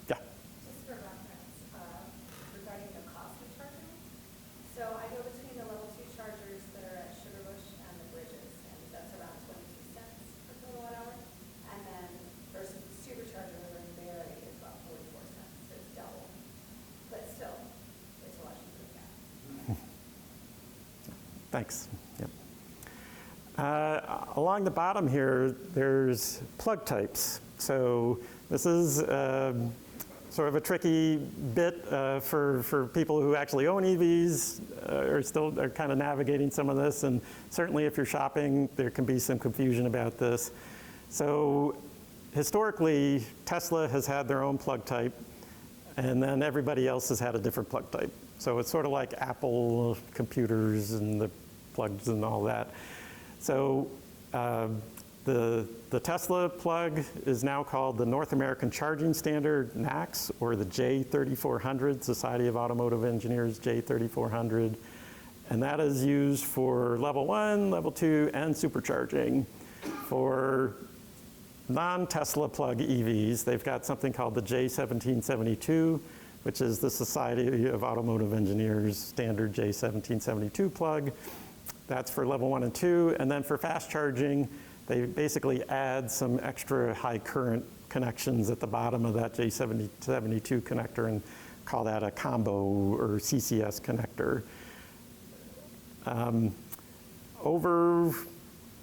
yeah. Just for reference, regarding the cost of charging. So I go between the level 2 chargers that are at Sugarbush and the Bridges. Thanks. Yep. Along the bottom here, there's plug types. So this is sort of a tricky bit for people who actually own EVs, are kind of navigating some of this. And certainly if you're shopping, there can be some confusion about this. So historically, Tesla has had their own plug type, and then everybody else has had a different plug type. So it's sort of like Apple computers and the plugs and all that. So the Tesla plug is now called the North American Charging Standard, NACS, or the J3400, Society of Automotive Engineers J3400. And that is used for level 1, level 2, and supercharging. For non-Tesla plug EVs, they've got something called the J1772, which is the Society of Automotive Engineers standard J1772 plug. That's for level 1 and 2. And then for fast charging, they basically add some extra high current connections at the bottom of that J1772 connector and call that a combo or CCS connector. Over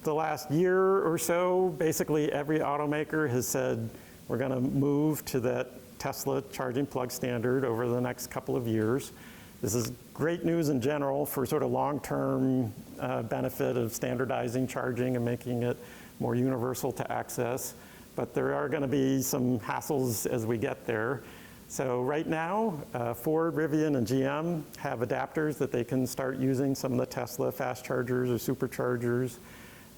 the last year or so, basically every automaker has said we're going to move to that Tesla charging plug standard over the next couple of years. This is great news in general for sort of long-term benefit of standardizing charging and making it more universal to access. But there are going to be some hassles as we get there. So right now, Ford, Rivian, and GM have adapters that they can start using some of the Tesla fast chargers or superchargers.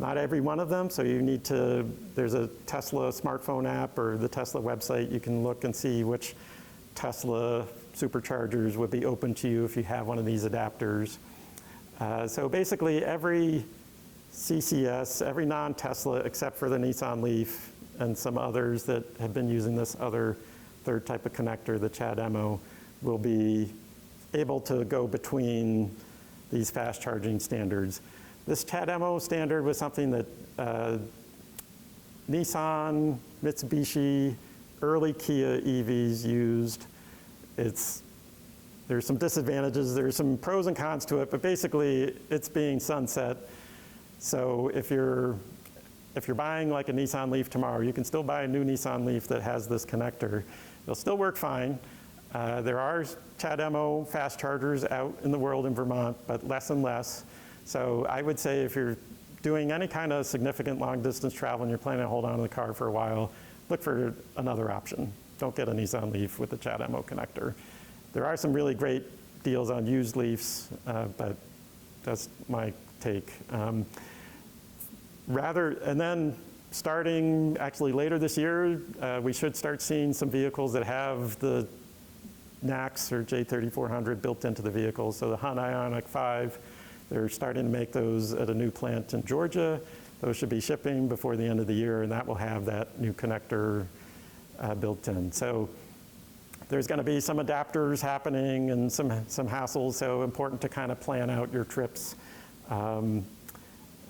Not every one of them, so you need to, there's a Tesla smartphone app or the Tesla website. You can look and see which Tesla superchargers would be open to you if you have one of these adapters. So basically every CCS, every non-Tesla except for the Nissan Leaf and some others that have been using this other third type of connector, the CHAdeMO, will be able to go between these fast charging standards. This CHAdeMO standard was something that Nissan, Mitsubishi, early Kia EVs used. There's some disadvantages, there's some pros and cons to it, but basically it's being sunset. So if you're buying like a Nissan Leaf tomorrow, you can still buy a new Nissan Leaf that has this connector. It'll still work fine. There are CHAdeMO fast chargers out in the world in Vermont, but less and less. So I would say if you're doing any kind of significant long distance travel and you're planning to hold on to the car for a while, look for another option. Don't get a Nissan Leaf with the CHAdeMO connector. There are some really great deals on used Leafs, but that's my take. And then starting actually later this year, we should start seeing some vehicles that have the NACS or J3400 built into the vehicle. So the Hyundai Ioniq 5, they're starting to make those at a new plant in Georgia. Those should be shipping before the end of the year, and that will have that new connector built in. So there's going to be some adapters happening and some hassles, so important to kind of plan out your trips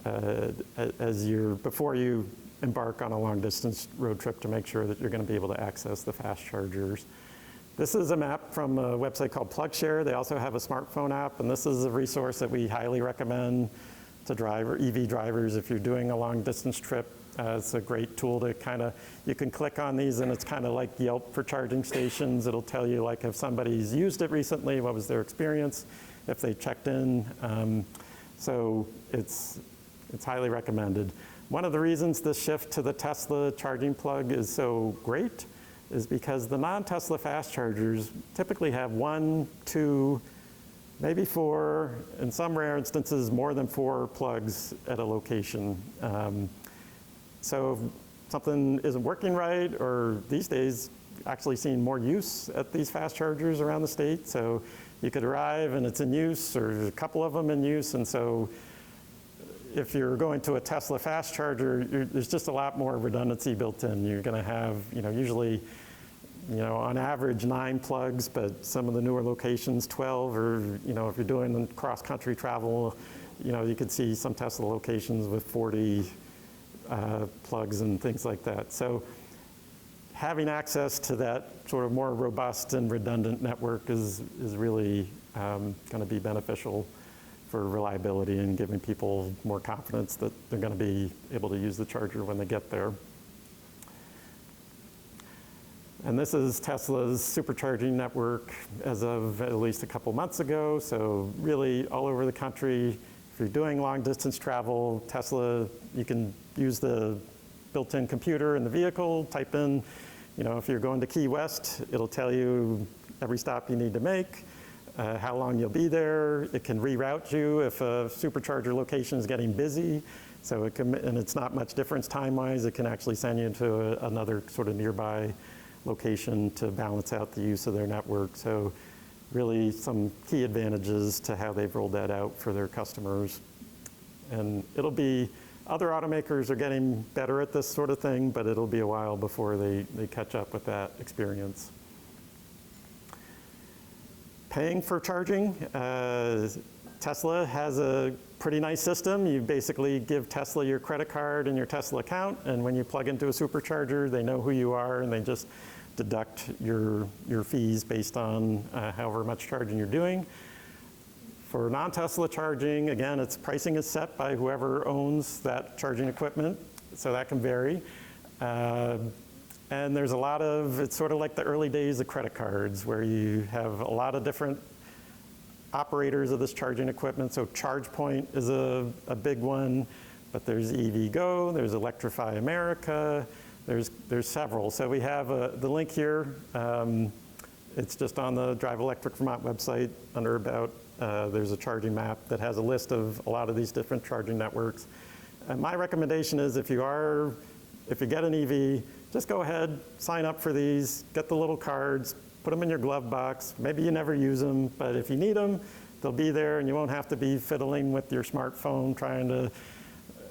before you embark on a long distance road trip to make sure that you're going to be able to access the fast chargers. This is a map from a website called PlugShare. They also have a smartphone app, and this is a resource that we highly recommend to EV drivers if you're doing a long distance trip. It's a great tool to you can click on these and it's kind of like Yelp for charging stations. It'll tell you like if somebody's used it recently, what was their experience, if they checked in. So it's highly recommended. One of the reasons this shift to the Tesla charging plug is so great is because the non-Tesla fast chargers typically have 1, 2, maybe 4, in some rare instances, more than 4 plugs at a location. So if something isn't working right, or these days, actually seeing more use at these fast chargers around the state. So you could arrive and it's in use, or a couple of them in use, and so if you're going to a Tesla fast charger, there's just a lot more redundancy built in. You're going to have, usually, on average 9 plugs, but some of the newer locations 12, or if you're doing cross-country travel, you could see some Tesla locations with 40 plugs and things like that. So having access to that sort of more robust and redundant network is really going to be beneficial for reliability and giving people more confidence that they're going to be able to use the charger when they get there. And this is Tesla's supercharging network as of at least a couple months ago. So really all over the country, if you're doing long distance travel, Tesla, you can use the built-in computer in the vehicle, type in, if you're going to Key West, it'll tell you every stop you need to make, how long you'll be there. It can reroute you if a supercharger location is getting busy. So it can, and it's not much difference time-wise, it can actually send you to another sort of nearby location to balance out the use of their network. So really some key advantages to how they've rolled that out for their customers. And it'll be, other automakers are getting better at this sort of thing, but it'll be a while before they catch up with that experience. Paying for charging, Tesla has a pretty nice system. You basically give Tesla your credit card and your Tesla account, and when you plug into a supercharger, they know who you are, and they just deduct your fees based on however much charging you're doing. For non-Tesla charging, again, its pricing is set by whoever owns that charging equipment, so that can vary. And there's a lot of, it's sort of like the early days of credit cards where you have a lot of different operators of this charging equipment. So ChargePoint is a big one, but there's EVgo, there's Electrify America, there's several. So we have the link here. It's just on the Drive Electric Vermont website under About. There's a charging map that has a list of a lot of these different charging networks. And my recommendation is if you get an EV, just go ahead, sign up for these, get the little cards, put them in your glove box. Maybe you never use them, but if you need them, they'll be there and you won't have to be fiddling with your smartphone trying to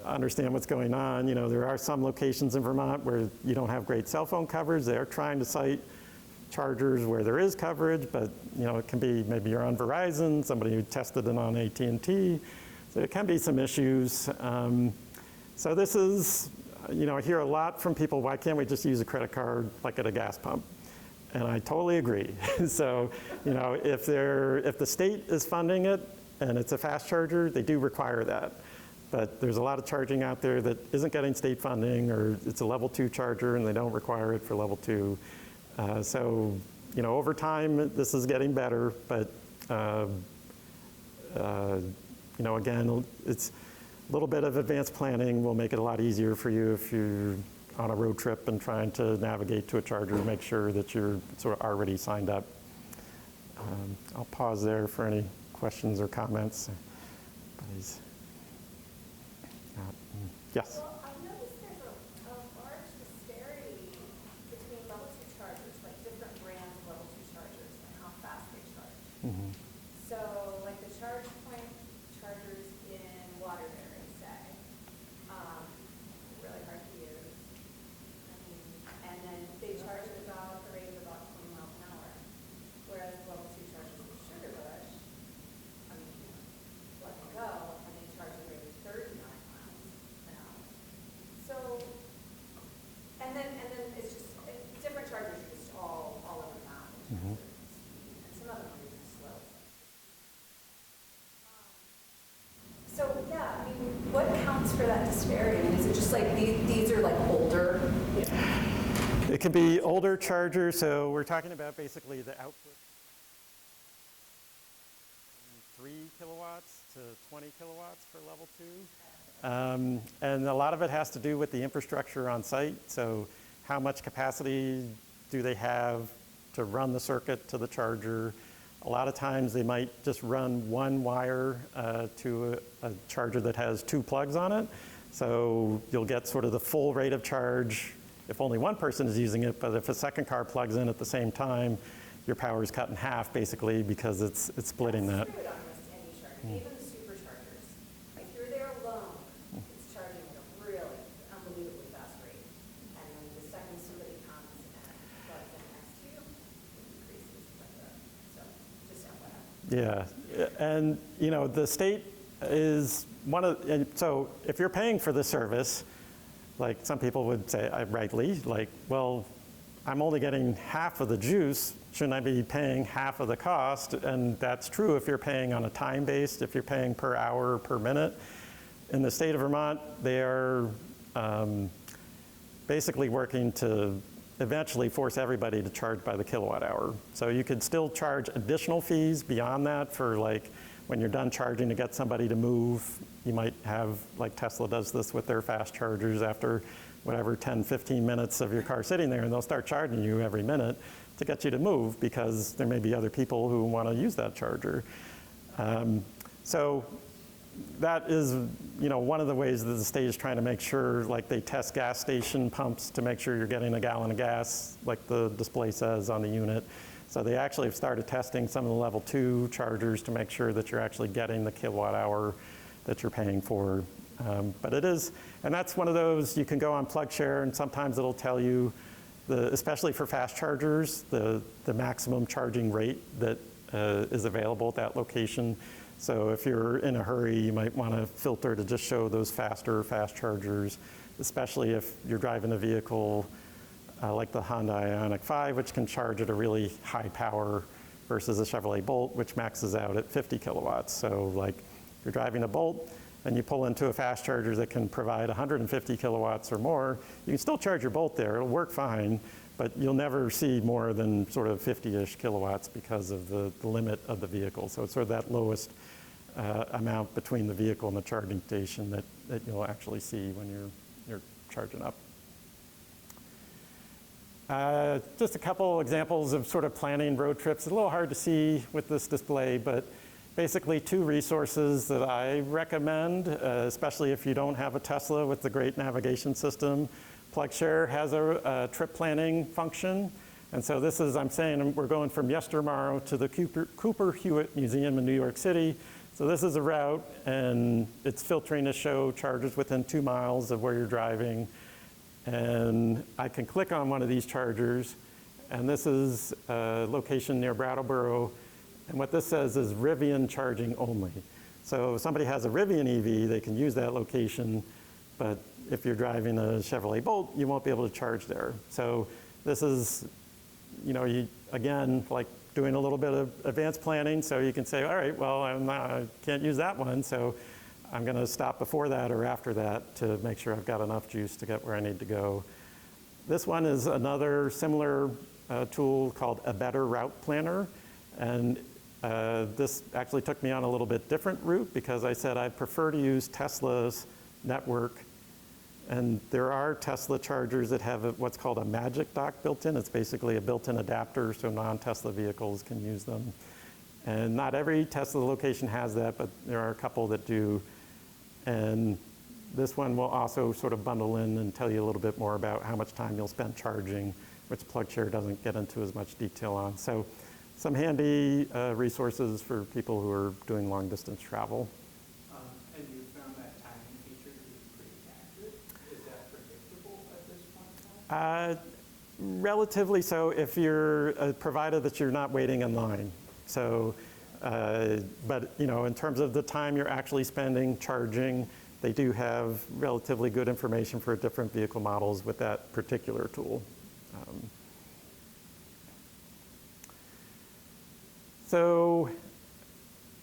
understand what's going on. There are some locations in Vermont where you don't have great cell phone coverage. They're trying to site chargers where there is coverage, but it can be maybe you're on Verizon, somebody who tested it on AT&T. So it can be some issues. So this is, I hear a lot from people, why can't we just use a credit card like at a gas pump? And I totally agree. So, if the state is funding it and it's a fast charger, they do require that. But there's a lot of charging out there that isn't getting state funding, or it's a level 2 charger and they don't require it for level 2. So, over time, this is getting better, but, again, it's a little bit of advanced planning will make it a lot easier for you if you're on a road trip and trying to navigate to a charger, make sure that you're sort of already signed up. I'll pause there for any questions or comments. Please. Yes? Well, I've noticed there's a large disparity between level 2 chargers, like different brands of level 2 chargers and how fast they charge. Mm-hmm. So, like the ChargePoint chargers in Waterbury, say, really hard to use. And then they charge at about the rate of about 20 miles an hour, whereas level 2 chargers in Sugar Bush, let them go, and they charge at a rate of 39 miles an hour. So, and then it's just different chargers are just all over the map in terms of speed, and some of them are really slow. So yeah, what accounts for that disparity? Is it just like these are like older? It can be older chargers, so we're talking about basically the output from 3 kilowatts to 20 kilowatts for level 2. And a lot of it has to do with the infrastructure on site. So how much capacity do they have to run the circuit to the charger? A lot of times they might just run one wire to a charger that has 2 plugs on it. So you'll get sort of the full rate of charge if only one person is using it, but if a second car plugs in at the same time, your power is cut in half basically because it's splitting that. That's true on almost any charger, even the superchargers. If you're there alone, it's charging at a really unbelievably fast rate. And then the second somebody comes and plugs in next to you, it decreases like that. So just FYI. Yeah, and the state is one of, and so if you're paying for the service, like some people would say, rightly, like, well, I'm only getting half of the juice shouldn't I be paying half of the cost? And that's true if you're paying on a time-based, if you're paying per hour, per minute. In the state of Vermont, they are basically working to eventually force everybody to charge by the kilowatt hour. So you could still charge additional fees beyond that for like when you're done charging to get somebody to move. You might have, like Tesla does this with their fast chargers after whatever 10, 15 minutes of your car sitting there, and they'll start charging you every minute to get you to move because there may be other people who want to use that charger. So that is, one of the ways that the state is trying to make sure, like they test gas station pumps to make sure you're getting a gallon of gas, like the display says on the unit. So they actually have started testing some of the level 2 chargers to make sure that you're actually getting the kilowatt hour that you're paying for. But it is, and that's one of those, you can go on PlugShare and sometimes it'll tell you, especially for fast chargers, the maximum charging rate that is available at that location. So if you're in a hurry, you might want to filter to just show those faster fast chargers, especially if you're driving a vehicle like the Honda Ioniq 5, which can charge at a really high power versus a Chevrolet Bolt, which maxes out at 50 kilowatts. So like you're driving a Bolt and you pull into a fast charger that can provide 150 kilowatts or more, you can still charge your Bolt there, it'll work fine, but you'll never see more than sort of 50-ish kilowatts because of the limit of the vehicle. So it's sort of that lowest amount between the vehicle and the charging station that you'll actually see when you're charging up. Just a couple examples of sort of planning road trips. It's a little hard to see with this display, but basically 2 resources that I recommend, especially if you don't have a Tesla with the great navigation system. PlugShare has a trip planning function. And so this is, I'm saying we're going from Yestermorrow to the Cooper Hewitt Museum in New York City. So this is a route, and it's filtering to show chargers within 2 miles of where you're driving. And I can click on one of these chargers, and this is a location near Brattleboro. And what this says is Rivian charging only. So if somebody has a Rivian EV, they can use that location, but if you're driving a Chevrolet Bolt, you won't be able to charge there. So this is, again, like doing a little bit of advanced planning, so you can say, all right, well, I can't use that one, so I'm going to stop before that or after that to make sure I've got enough juice to get where I need to go. This one is another similar tool called A Better Route Planner, and this actually took me on a little bit different route because I said I'd prefer to use Tesla's network. And there are Tesla chargers that have what's called a Magic Dock built in. It's basically a built-in adapter so non-Tesla vehicles can use them. And not every Tesla location has that, but there are a couple that do. And this one will also sort of bundle in and tell you a little bit more about how much time you'll spend charging, which PlugShare doesn't get into as much detail on. So some handy resources for people who are doing long distance travel. And you found that timing feature to be pretty accurate? Is that predictable at this point in time? Relatively so if you're provided that you're not waiting in line. So, but in terms of the time you're actually spending charging, they do have relatively good information for different vehicle models with that particular tool. So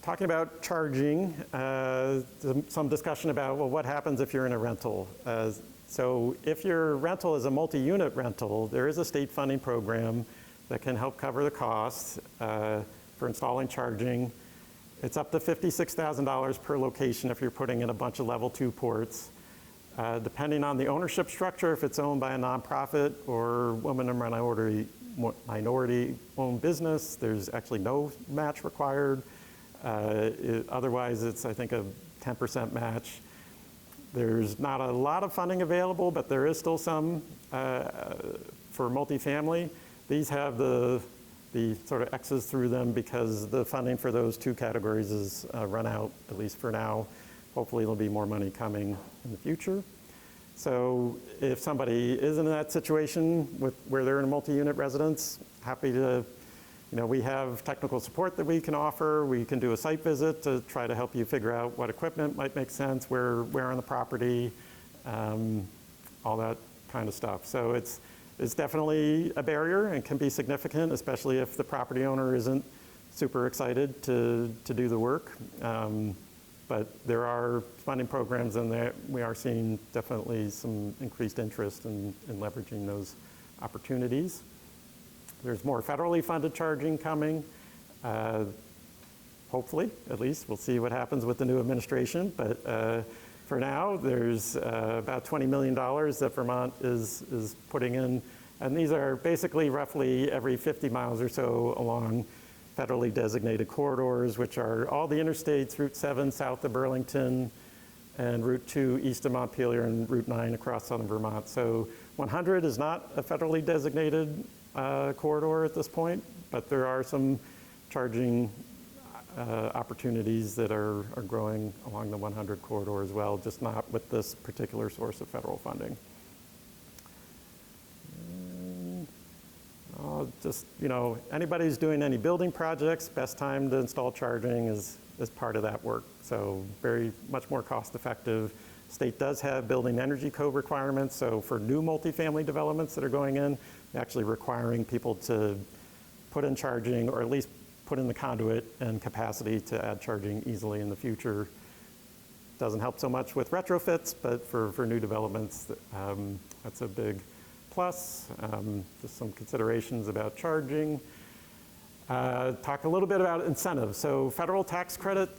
talking about charging, some discussion about, well, what happens if you're in a rental? So if your rental is a multi-unit rental, there is a state funding program that can help cover the costs for installing charging. It's up to $56,000 per location if you're putting in a bunch of level 2 ports. Depending on the ownership structure, if it's owned by a nonprofit or woman and minority-owned business, there's actually no match required. Otherwise, it's, I think, a 10% match. There's not a lot of funding available, but there is still some for multifamily. These have the sort of X's through them because the funding for those 2 categories is run out, at least for now. Hopefully there'll be more money coming in the future. So if somebody is in that situation where they're in a multi-unit residence, happy to, we have technical support that we can offer. We can do a site visit to try to help you figure out what equipment might make sense, where on the property, all that kind of stuff. So it's is definitely a barrier and can be significant, especially if the property owner isn't super excited to do the work. But there are funding programs in there. We are seeing definitely some increased interest in leveraging those opportunities. There's more federally funded charging coming. Hopefully, at least. We'll see what happens with the new administration. But for now, there's about $20 million that Vermont is putting in. And these are basically roughly every 50 miles or so along federally designated corridors, which are all the interstates, Route 7 south of Burlington, and Route 2 east of Montpelier, and Route 9 across southern Vermont. So 100 is not a federally designated corridor at this point, but there are some charging opportunities that are growing along the 100 corridor as well, just not with this particular source of federal funding. Just, anybody who's doing any building projects, best time to install charging is part of that work. So very much more cost effective. State does have building energy code requirements. So for new multifamily developments that are going in, they're actually requiring people to put in charging, or at least put in the conduit and capacity to add charging easily in the future. Doesn't help so much with retrofits, but for new developments, that's a big plus. Just some considerations about charging. Talk a little bit about incentives. So federal tax credit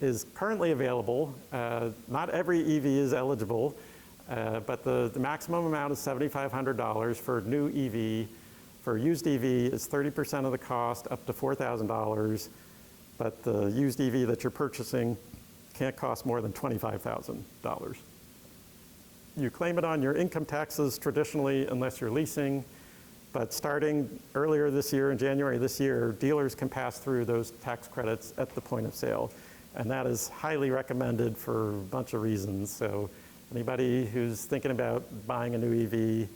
is currently available. Not every EV is eligible, but the maximum amount is $7,500 for new EV. For used EV is 30% of the cost, up to $4,000, but the used EV that you're purchasing can't cost more than $25,000. You claim it on your income taxes traditionally unless you're leasing, but starting earlier this year, in January this year, dealers can pass through those tax credits at the point of sale. And that is highly recommended for a bunch of reasons. So anybody who's thinking about buying a new EV,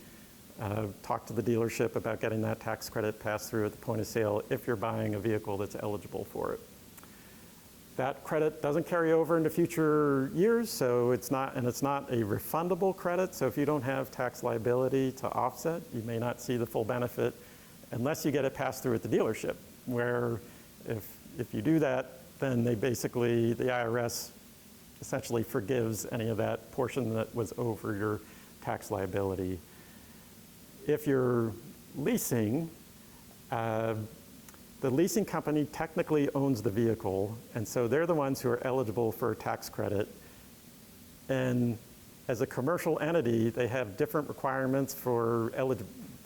talk to the dealership about getting that tax credit passed through at the point of sale if you're buying a vehicle that's eligible for it. That credit doesn't carry over into future years, so it's not a refundable credit. So if you don't have tax liability to offset, you may not see the full benefit unless you get it passed through at the dealership, where if you do that, then the IRS essentially forgives any of that portion that was over your tax liability. If you're leasing, the leasing company technically owns the vehicle, and so they're the ones who are eligible for a tax credit. And as a commercial entity, they have different requirements for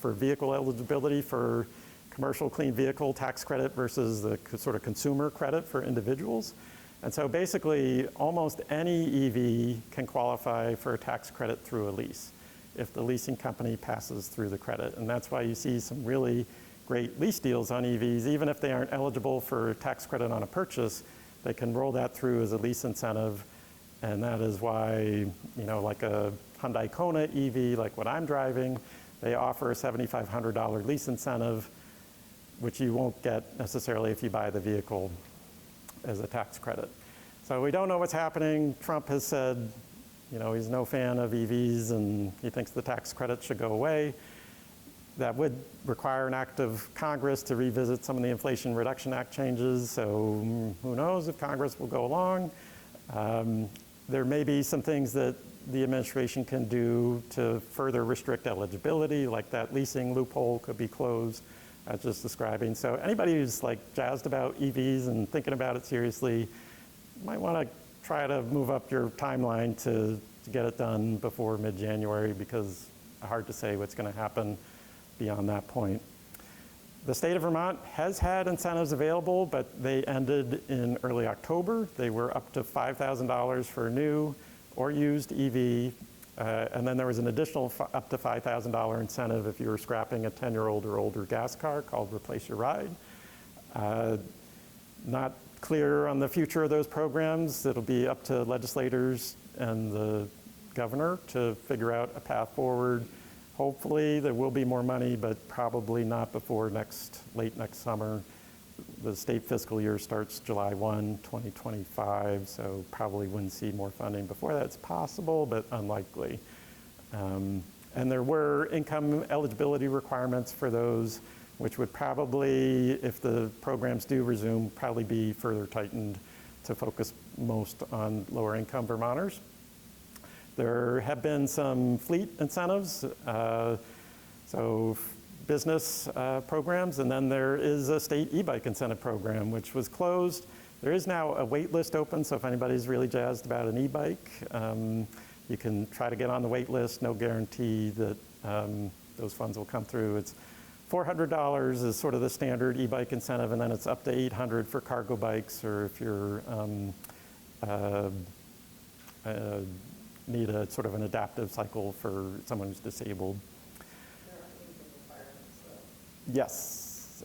vehicle eligibility for commercial clean vehicle tax credit versus the sort of consumer credit for individuals. And so basically, almost any EV can qualify for a tax credit through a lease if the leasing company passes through the credit. And that's why you see some really great lease deals on EVs. Even if they aren't eligible for tax credit on a purchase, they can roll that through as a lease incentive. And that is why, like a Hyundai Kona EV, like what I'm driving, they offer a $7,500 lease incentive, which you won't get necessarily if you buy the vehicle as a tax credit. So we don't know what's happening. Trump has said, he's no fan of EVs and he thinks the tax credit should go away. That would require an act of Congress to revisit some of the Inflation Reduction Act changes. So who knows if Congress will go along. There may be some things that the administration can do to further restrict eligibility, like that leasing loophole could be closed, as just describing. So anybody who's jazzed about EVs and thinking about it seriously might want to try to move up your timeline to get it done before mid-January, because it's hard to say what's going to happen beyond that point. The state of Vermont has had incentives available, but they ended in early October. They were up to $5,000 for a new or used EV, and then there was an additional up to $5,000 incentive if you were scrapping a 10-year-old or older gas car, called Replace Your Ride. Not clear on the future of those programs. It'll be up to legislators and the governor to figure out a path forward. Hopefully there will be more money, but probably not before late next summer. The state fiscal year starts July 1, 2025, so probably wouldn't see more funding before that. It's possible, but unlikely. And there were income eligibility requirements for those, which would probably, if the programs do resume, probably be further tightened to focus most on lower income Vermonters. There have been some fleet incentives, so business programs, and then there is a state e-bike incentive program, which was closed. There is now a wait list open, so if anybody's really jazzed about an e-bike, you can try to get on the wait list. No guarantee that those funds will come through. It's $400 is sort of the standard e-bike incentive, and then it's up to $800 for cargo bikes, or if you're need a sort of an adaptive cycle for someone who's disabled. There are income requirements, though. Yes,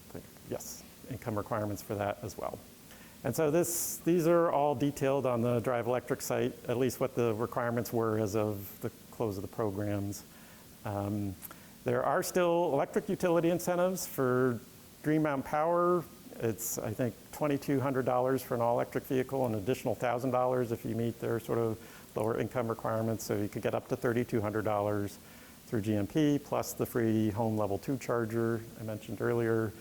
yes, income requirements for that as well. And so these are all detailed on the Drive Electric site, at least what the requirements were as of the close of the programs. There are still electric utility incentives for Green Mountain Power. It's, I think, $2,200 for an all-electric vehicle, an additional $1,000 if you meet their sort of lower income requirements. So you could get up to $3,200 through GMP, plus the free home level 2 charger I mentioned earlier.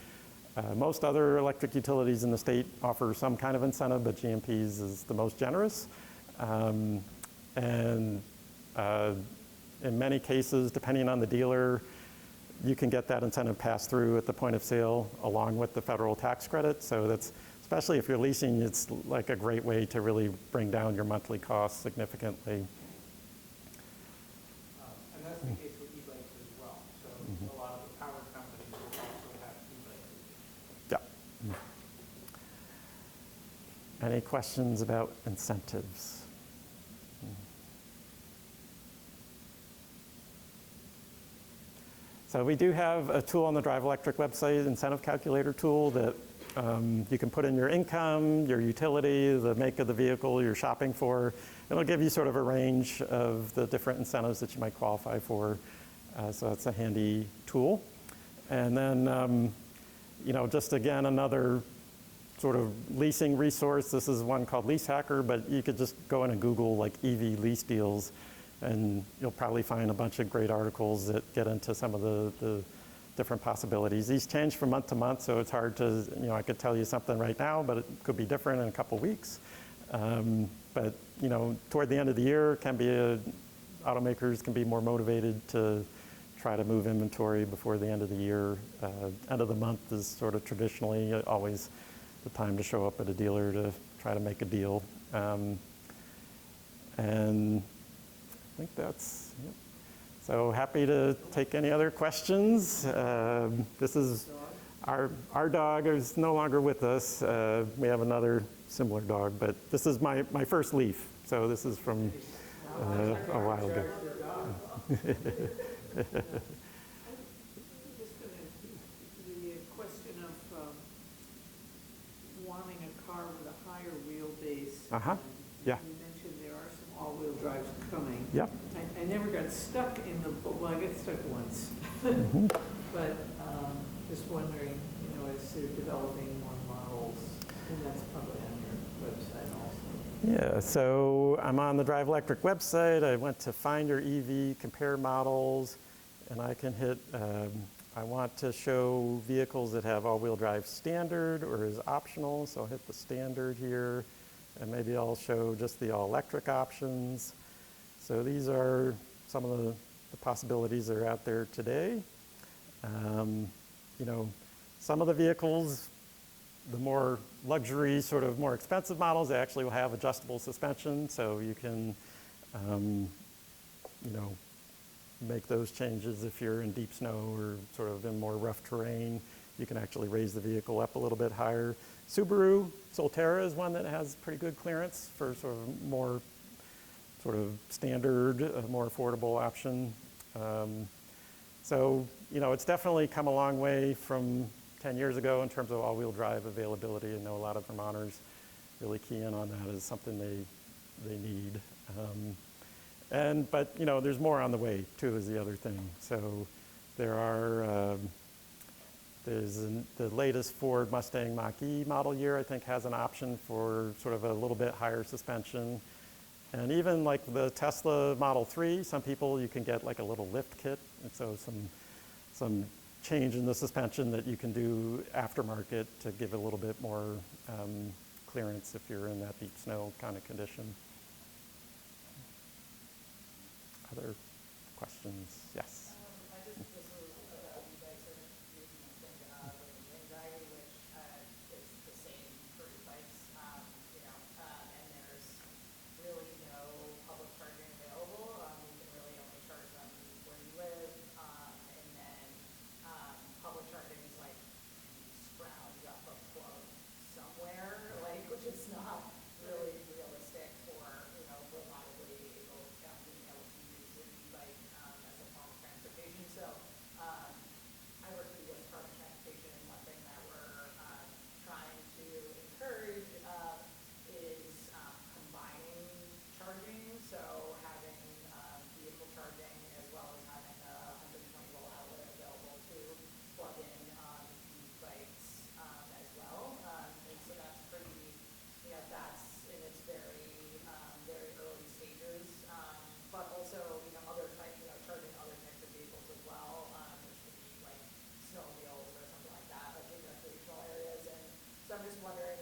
Most other electric utilities in the state offer some kind of incentive, but GMP's is the most generous. In many cases, depending on the dealer, you can get that incentive passed through at the point of sale along with the federal tax credit. So that's, especially if you're leasing, it's like a great way to really bring down your monthly costs significantly. And that's the case with e-bikes as well. So a lot of the power companies will also have e-bikes. Yeah. Any questions about incentives? So we do have a tool on the Drive Electric website, incentive calculator tool, that you can put in your income, your utility, the make of the vehicle you're shopping for. It'll give you sort of a range of the different incentives that you might qualify for. So that's a handy tool. And then, just again, another sort of leasing resource. This is one called Lease Hacker, but you could just go in and Google like EV lease deals, and you'll probably find a bunch of great articles that get into some of the different possibilities. These change from month to month, so it's hard to, I could tell you something right now, but it could be different in a couple weeks. But, toward the end of the year, automakers can be more motivated to try to move inventory before the end of the year. End of the month is sort of traditionally always the time to show up at a dealer to try to make a deal. And I think that's it. So happy to take any other questions. This is our dog is no longer with us. We have another similar dog, but this is my first Leaf. So this is from a while ago. Just the question of wanting a car with a higher wheelbase. Yeah. You mentioned there are some all-wheel drives coming. Yep. I never got stuck in well, I got stuck once. But just wondering, as they're developing more models, and that's probably on your website also. Yeah, so I'm on the Drive Electric website. I went to find your EV, compare models, and I can hit, I want to show vehicles that have all-wheel drive standard or is optional, so I'll hit the standard here, and maybe I'll show just the all-electric options. So these are some of the possibilities that are out there today. Some of the vehicles, the more luxury, sort of more expensive models, they actually will have adjustable suspension, so you can, make those changes if you're in deep snow or sort of in more rough terrain. You can actually raise the vehicle up a little bit higher. Subaru Solterra is one that has pretty good clearance for sort of more sort of standard, more affordable option. So, it's definitely come a long way from 10 years ago in terms of all-wheel drive availability. I know a lot of Vermonters really key in on that as something they need. But there's more on the way too, is the other thing. So there are, there's the latest Ford Mustang Mach-E model year, I think, has an option for sort of a little bit higher suspension. And even like the Tesla Model 3, some people, you can get like a little lift kit, and so some change in the suspension that you can do aftermarket to give it a little bit more clearance if you're in that deep snow kind of condition. Other questions? Yes. I just, this was about e-bikes or using something with anxiety, which is the same for e-bikes, and there's really no public charging available. You can really only charge them where you live, and then public charging is like scrounge up a plug somewhere, like, which is not really realistic for, reliably able, being able to use an e-bike as a form of transportation. So I work for the U.S. Department of Transportation, and one thing that we're trying to encourage is combining charging, so having vehicle charging as well as having a 120-volt outlet available to plug in e-bikes as well. And so that's pretty, that's in its very early stages. But also, other types, charging other types of vehicles as well, which could be like snowmobiles or something like that, like in recreational areas. And so I'm just wondering,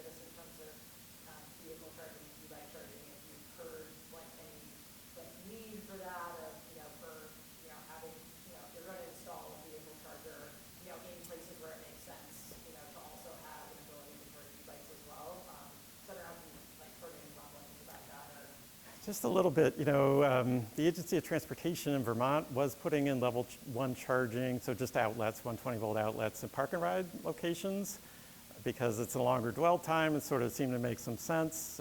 just in terms of vehicle charging, e-bike charging, if you've heard like any like need for that, or for having, if you're going to install a vehicle charger, in places where it makes sense, to also have an ability to charge e-bikes as well. So I don't know if you've like heard any rumblings about that or. Just a little bit, the Agency of Transportation in Vermont was putting in level 1 charging, so just outlets, 120-volt outlets in park and ride locations, because it's a longer dwell time and sort of seemed to make some sense,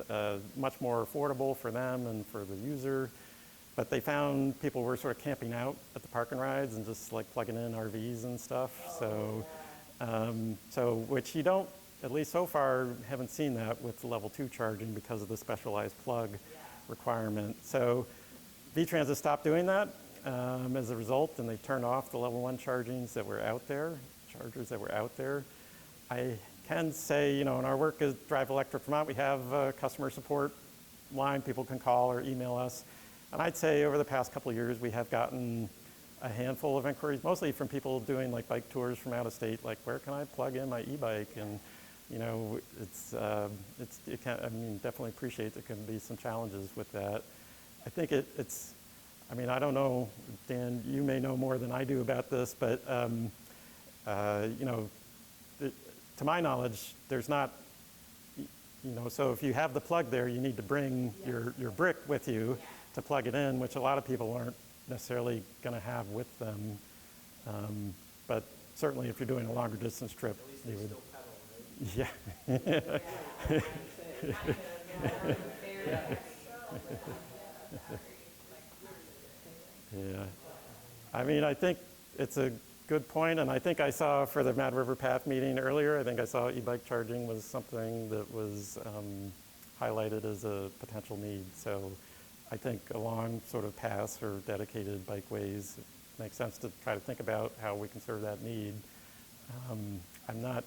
much more affordable for them and for the user. But they found people were sort of camping out at the park and rides and just like plugging in RVs and stuff. So which you don't, at least so far, haven't seen that with the level 2 charging because of the specialized plug requirement. So V-Transit stopped doing that as a result, and they turned off the level 1 chargers that were out there. I can say, in our work as Drive Electric Vermont, we have a customer support line people can call or email us. And I'd say over the past couple of years, we have gotten a handful of inquiries, mostly from people doing like bike tours from out of state, like where can I plug in my e-bike? And definitely appreciate there can be some challenges with that. I think I don't know, Dan, you may know more than I do about this, but to my knowledge, there's not, so if you have the plug there, you need to bring your brick with you to plug it in, which a lot of people aren't necessarily going to have with them. But certainly if you're doing a longer distance trip, you would. Yeah. Yeah. I think it's a good point, and I think I saw for the Mad River Path meeting earlier, I think I saw e-bike charging was something that was highlighted as a potential need. So I think along sort of paths or dedicated bikeways, it makes sense to try to think about how we can serve that need. I'm not,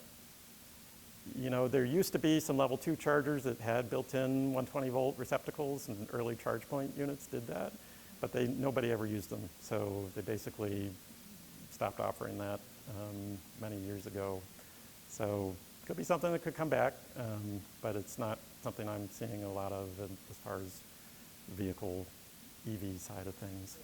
there used to be some level 2 chargers that had built-in 120-volt receptacles, and early charge point units did that, but nobody ever used them. So they basically stopped offering that many years ago. So it could be something that could come back, but it's not something I'm seeing a lot of as far as vehicle EV side of things.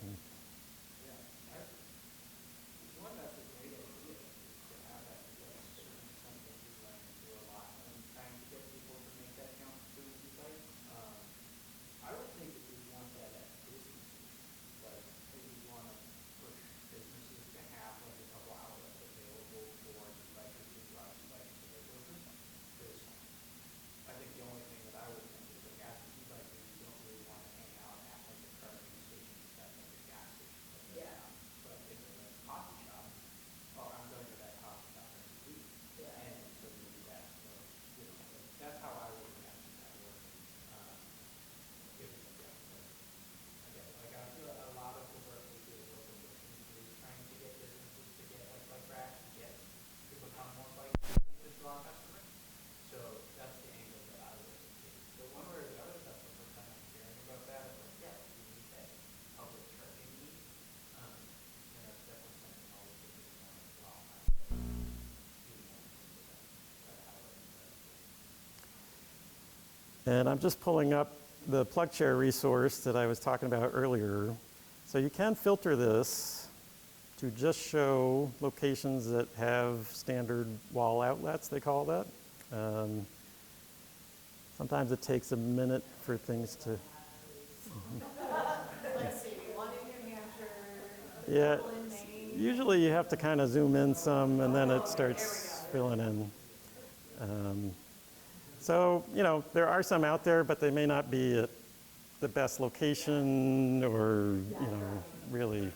And I'm just pulling up the plug share resource that I was talking about earlier. So you can filter this to just show locations that have standard wall outlets, they call that. Sometimes it takes a minute for things to, Let's see, one in New Hampshire, yeah, couple in Maine. usually you have to kind of zoom in some and then it starts filling in. So, you know, there are some out there, but they may not be at the best location or, you know, really.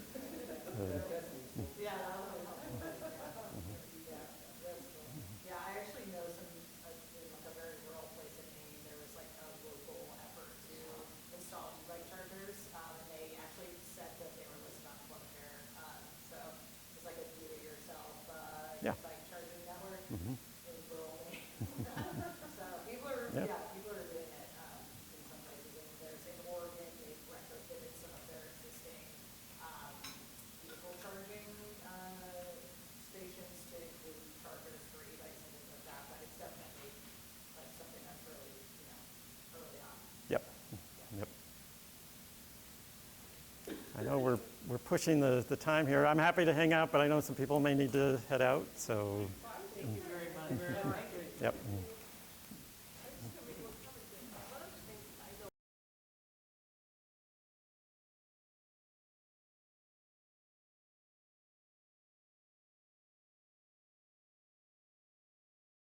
Yeah, that would help. Yeah, that's cool. Yeah, I actually know some, in like a very rural place in Maine, there was like a local effort to install e-bike chargers, and they actually said that they were listed on PlugShare. So it's like a do-it-yourself, Yeah. e-bike charging network Mhm. in rural Maine. So people are, Yeah. people are doing it, in some places. And there's in Oregon, they've retrofitted some of their existing, vehicle charging stations to include chargers for e-bikes and things like that, but it's definitely like something that's really, early on. Yep, yep. I know we're pushing the time here. I'm happy to hang out, but I know some people may need to head out, so, Thank you very much. Very great. yep.